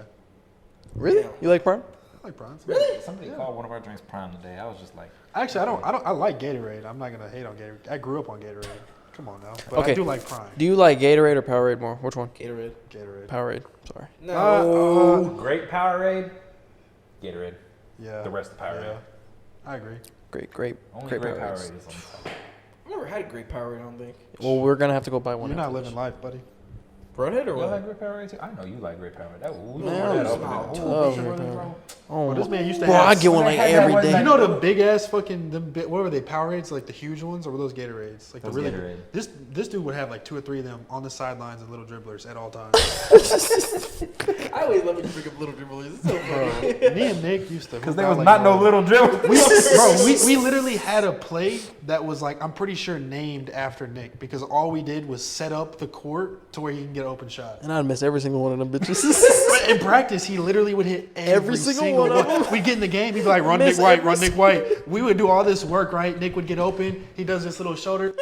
Really? Yeah. You like Prime? I like Prime. Somebody called one of our drinks Prime today. I was just like, Actually, I like Gatorade. I'm not gonna hate on Gatorade. I grew up on Gatorade. Come on now. But Okay. I do like Prime. Do you like Gatorade or Powerade more? Which one? Gatorade. Gatorade. Powerade. Sorry. No. great Powerade, Gatorade. Yeah. The rest of Powerade. Yeah. I agree. Great. Only Great great Powerades. Powerade is on the top. I've never had a great Powerade, I don't think. Well, we're gonna have to go buy one. You're not after living this. life, buddy. Broadhead or You like what? great Powerade too? I know you like great Powerade. That we Man, ordered that I open. love Ooh, Love big Great brother, Powerade. bro. Oh, Bro, this man used to bro, have. I get one When like I had that every one day. night- You know the big ass fucking what were they? Powerades, like the huge ones, or were those Gatorades? Like Those the really Gatorade. this dude would have like 2 or 3 of them on the sidelines and little dribblers at all times. I always love when you bring up little dribblers. It's so funny. Bro, me and Nick used to. Because hoop there out was like not no boys. little dribble. We literally had a play that was like I'm pretty sure named after Nick because all we did was set up the court to where he can get an open shot. And I'd miss every single one of them bitches. But in practice, he literally would hit every single one of them. We'd get in the game, he'd be like, run Nick Miss White, every run Nick White. We would do all this work, right? Nick would get open. He does this little shoulder.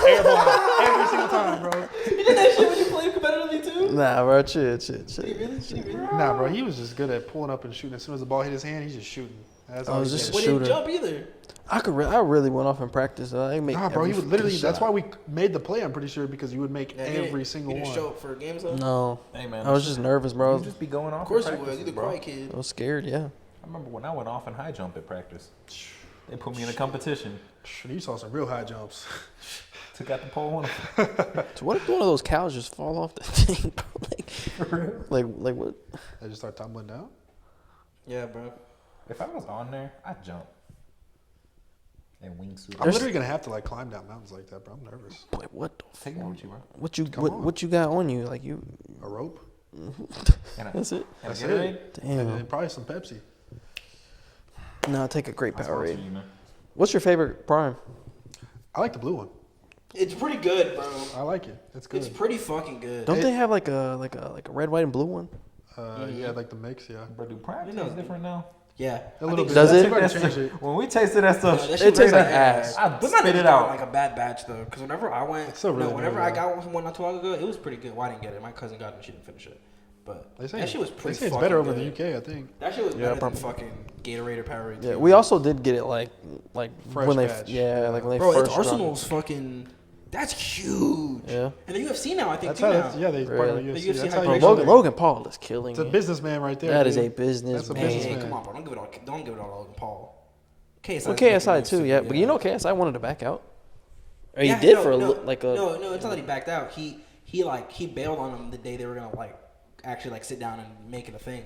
Air ball every single time, bro. You did that shit when you played competitively too? Nah, bro, chill. Nah, bro, he was just good at pulling up and shooting. As soon as the ball hit his hand, he's just shooting. That's all I he was did. just We a didn't shooter. jump either. I really went off in practice. I make Nah, bro, he every would literally. fucking That's shot. why we made the play. I'm pretty sure because you would make Yeah, every single you didn't one. show up for games though? No, Hey man, I was just nervous, bro. You just be going off. Of course in you was. practices, You're the bro. quiet kid. I was scared. Yeah. I remember when I went off in high jump at practice. They put me in a competition. You saw some real high jumps. Took out the pole. So what if one of those cows just fall off the thing, bro? like what? They just start tumbling down. Yeah, bro. If I was on there, I'd jump. And wingsuit. I'm literally gonna have to like climb down mountains like that, bro. I'm nervous. Boy, what the Take me fuck? with you, bro. What you got on you? Like you? A rope. And a, That's it. and a That's Gatorade. it. Damn. And probably some Pepsi. No, take a great I sponsor Powerade. you, man. What's your favorite Prime? I like the blue one. It's pretty good, bro. I like it. It's good. It's pretty fucking good. Don't they have like a red, white, and blue one? Yeah, like the mix. Yeah. Bro, do Prime You know, taste different now? Yeah. A little bit. Does That's it? why I changed it. When we tasted that stuff, No, that It shit tastes was like ass. I'd But not spit it like out. like a bad batch though, because whenever I went, It's still really whenever good, I though. got one from one not too long ago, it was pretty good. Well, I didn't get it. My cousin got it and she didn't finish it. But They say that shit was pretty. They say it's fucking better over good. the UK, I think. That shit was Yeah, better probably. than fucking Gatorade or Powerade. Yeah, too. we also did get it like Fresh when they batch. like when they Bro, first it's Arsenal's fucking. That's huge. Yeah. And the UFC now, I think That's too how. now. That's, yeah, they partner with Really? UFC. The UFC That's had how Bro, you great make Logan it. Paul is killing It's a me. businessman right there. That is dude. a business That's a man. businessman. Man, come on, bro. Don't give it all to Logan Paul. KSI. Well, KSI too, yeah. But you know KSI wanted to back out. Or he did for like a. No, it's not that he backed out. He bailed on him the day they were gonna like actually like sit down and make it a thing.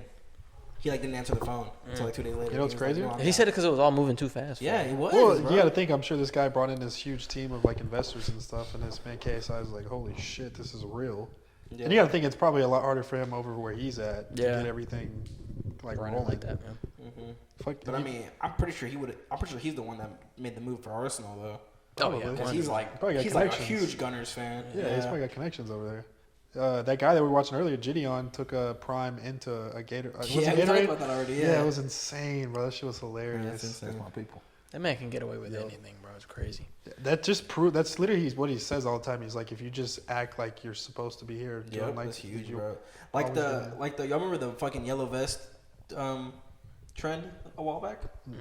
He like didn't answer the phone until like 2 days later. You know what's He was like, crazy? "No, I'm He out." said it because it was all moving too fast. Yeah, it was. Well, bro. you got to think. I'm sure this guy brought in this huge team of like investors and stuff, and this man KSI is like, "Holy shit, this is real." Yeah. And you got to think it's probably a lot harder for him over where he's at to Yeah. get everything like Running rolling. like that, man. Fuck, But I mean, I'm pretty sure he's the one that made the move for Arsenal though. Oh yeah. Because he's like Probably got he's like a connections. huge Gunners fan. yeah, he's probably got connections over there. That guy that we were watching earlier, Gideon, took a Prime into a Gator. Was Yeah, it we talked Gatorade? about that already. Yeah, Yeah, it was insane, bro. That shit was hilarious. that's That's my people. That man can get away with anything, bro. It's crazy. That just proved. That's literally what he says all the time. He's like, if you just act like you're supposed to be here, Yeah, doing like that's huge, you- bro. Like always the y'all remember the fucking yellow vest trend a while back? No.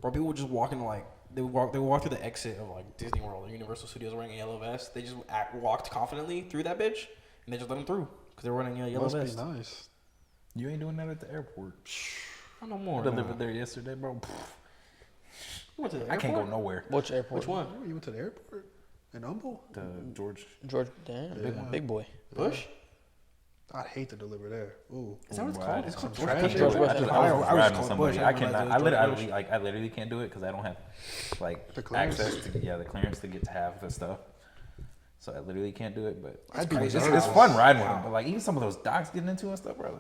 Bro, people would just walk in like they would walk through the exit of like Disney World or Universal Studios wearing a yellow vest. They just walked confidently through that bitch and they just let them through because they were wearing a yellow Must vest. be nice. You ain't doing that at the airport. I know more. I delivered there yesterday, bro. You went to the I can't go airport? nowhere. Which airport? Which one? Oh, you went to the airport in Humble? The George. George. Damn. Big boy. Bush? I'd hate to deliver there. Ooh. Is that what it's called? It's called Some George trash. Bush. George Bush. I just I was was riding called with somebody. Bush. I I didn't cannot. realize it was George Bush. I literally can't do it because I don't have like The clearance? access to the clearance to get to have the stuff. So I literally can't do it, but I'd be it's nervous. fun riding with them. But like even some of those docks getting into and stuff, bro.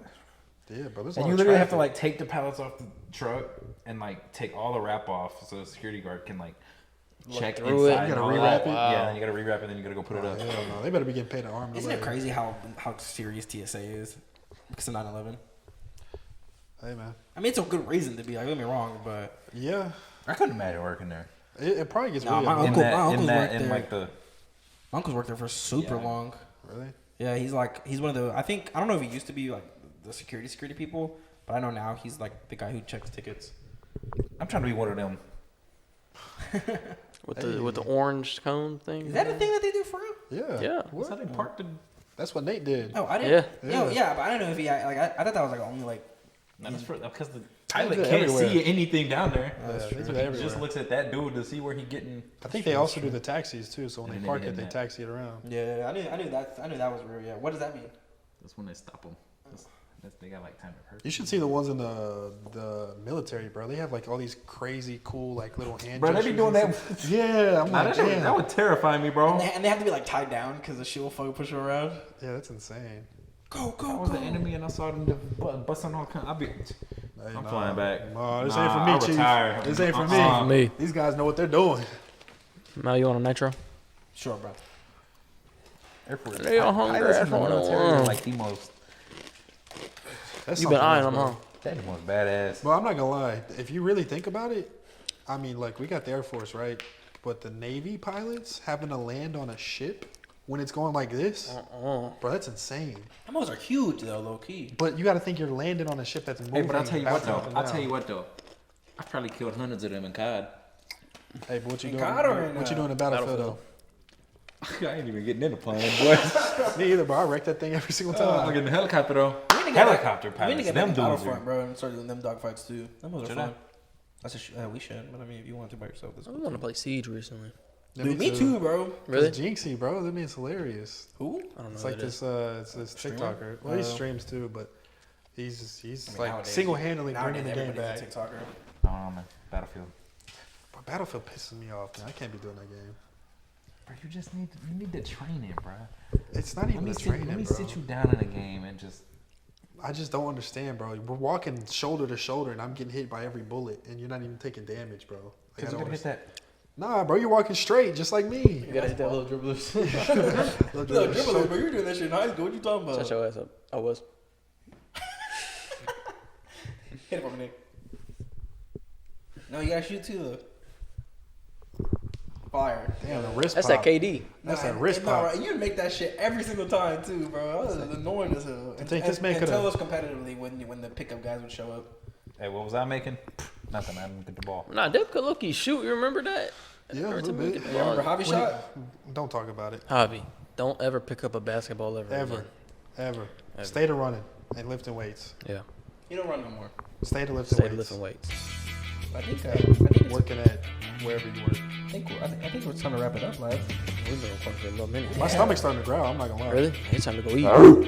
Yeah, bro. There's a And lot you of literally have to traffic. like take the pallets off the truck and like take all the wrap off so the security guard can like check through it. inside. You and gotta all rewrap that. it? Yeah, then you gotta rewrap it, and then you gotta go put it Oh, up. hell no. They better be getting paid an arm and a Isn't it leg. crazy how serious TSA is? Because of 9/11. Hey, man. I mean, it's a good reason to be. Like, don't get me wrong, but Yeah. I couldn't imagine working there. It probably gets Nah, really my annoying. uncle- uncle's worked there. like the my uncle's worked there for super Yeah. long. Really? Yeah, he's one of the. I don't know if he used to be like the security people, but I know now he's like the guy who checks tickets. I'm trying to be one of them. With the orange cone thing. Is that a thing that they do for real? Yeah. Yeah. That's how they parked the. That's what Nate did. Oh, I didn't. Yeah. Yeah, but I don't know if he like. I thought that was like only like. No, that's because the They pilot do it can't everywhere. see anything down there. That's true. They do So it he everywhere. just looks at that dude to see where he getting. I think they also do the taxis too. So when And they then park they it, did they that. taxi it around. Yeah, I knew that was real. Yeah, what does that mean? That's when they stop them. They got like time to hurt. You should see the ones in the military, bro. They have like all these crazy cool like little hand. Bro, they be gestures doing and that. stuff. Yeah, I'm like, damn. That would terrify me, bro. And they have to be like tied down because the shit will fucking push them around. Yeah, that's insane. Go, I go, was go. the enemy and I saw them busting all kinds. I'm Hey, flying back. No, this Nah, ain't for me, I'll Chief. retire. This ain't for Uh-uh. me. Me. These guys know what they're doing. Mal, you want a nitro? Sure, bro. Air Force. They all hungry Pilots at in the military 101. are like the most. That's You been something eyeing else, them, bro. huh? That the most badass. But I'm not gonna lie. If you really think about it, I mean, like we got the Air Force, right? But the Navy pilots having to land on a ship when it's going like this, bro, that's insane. Those are huge though, low key. But you got to think you're landing on a ship that's moving. Hey, but I'll tell you what bouncing though. up and I'll down. tell you what though. I probably killed hundreds of them in COD. Hey, but what you In doing? COD or in, What you doing in Battlefield though? I ain't even getting in the plane, boy. Me either, bro. I wreck that thing every single time. I'm getting the helicopter though. We need to get Helicopter back- we need to pilots. get Them back to dudes. Battlefront, bro, and start doing them dogfights too. Them was are Should fun. We should, but I mean, if you want to by yourself, that's I cool. want to play Siege recently. Yeah, Dude, me too, bro. Really? It's Jinxie, bro. That means hilarious. Who? I don't know. It's who like that is. this Streamer? TikToker. Well, he Oh. streams too, but he's I mean, like nowadays, single-handedly nowadays bringing the game back. everybody's a TikToker. I don't know, man. Battlefield. But Battlefield pisses me off, man. I can't be doing that game. Bro, you need the training, bro. It's not even the training, let me bro. sit you down in a game and just. I just don't understand, bro. We're walking shoulder to shoulder, and I'm getting hit by every bullet, and you're not even taking damage, bro. Like, I Because you don't gotta hit understand. that. Nah, bro, you're walking straight, just like me. You gotta hit that little dribblers. Little dribble. bro. You're doing that shit in high school. What you talking Shut your ass up. I was. Hit it for me, Nick. No, you gotta shoot too, though. Fire. Damn, the wrist That's pop. that KD. That's that wrist pop. Right. You make that shit every single time too, bro. That was annoying as hell. And, think this man and coulda- tell us competitively when the pickup guys would show up. Hey, what was I making? Nothing. I didn't get the ball. Nah, Dip could look shoot. You remember that? Yeah, a Every little time we bit. get the You remember ball. Hobby shot? Don't talk about it. Javi, don't ever pick up a basketball ever. Ever. again. Ever. Ever. Stay to running and lifting weights. Yeah. You don't run no more. Stay to lifting Stay weights. lifting weights. I think Working at wherever you work. I think we're trying to wrap it up, lads. We've been recording for a little minute. My stomach's starting to growl. I'm not gonna lie. Really? It's time to go eat. No.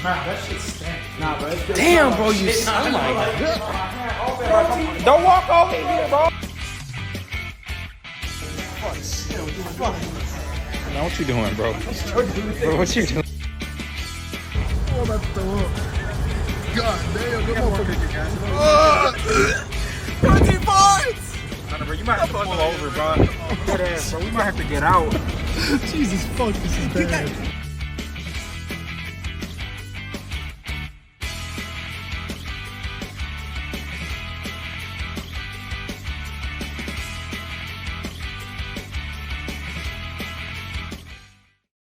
Nah, bro. Damn, bro, you sound like. Don't walk over here, bro. Now what you doing, bro? Bro, what you doing? Bro, you might have to pull over, bro. Bro, we might have to get out. Jesus fuck, this is bad.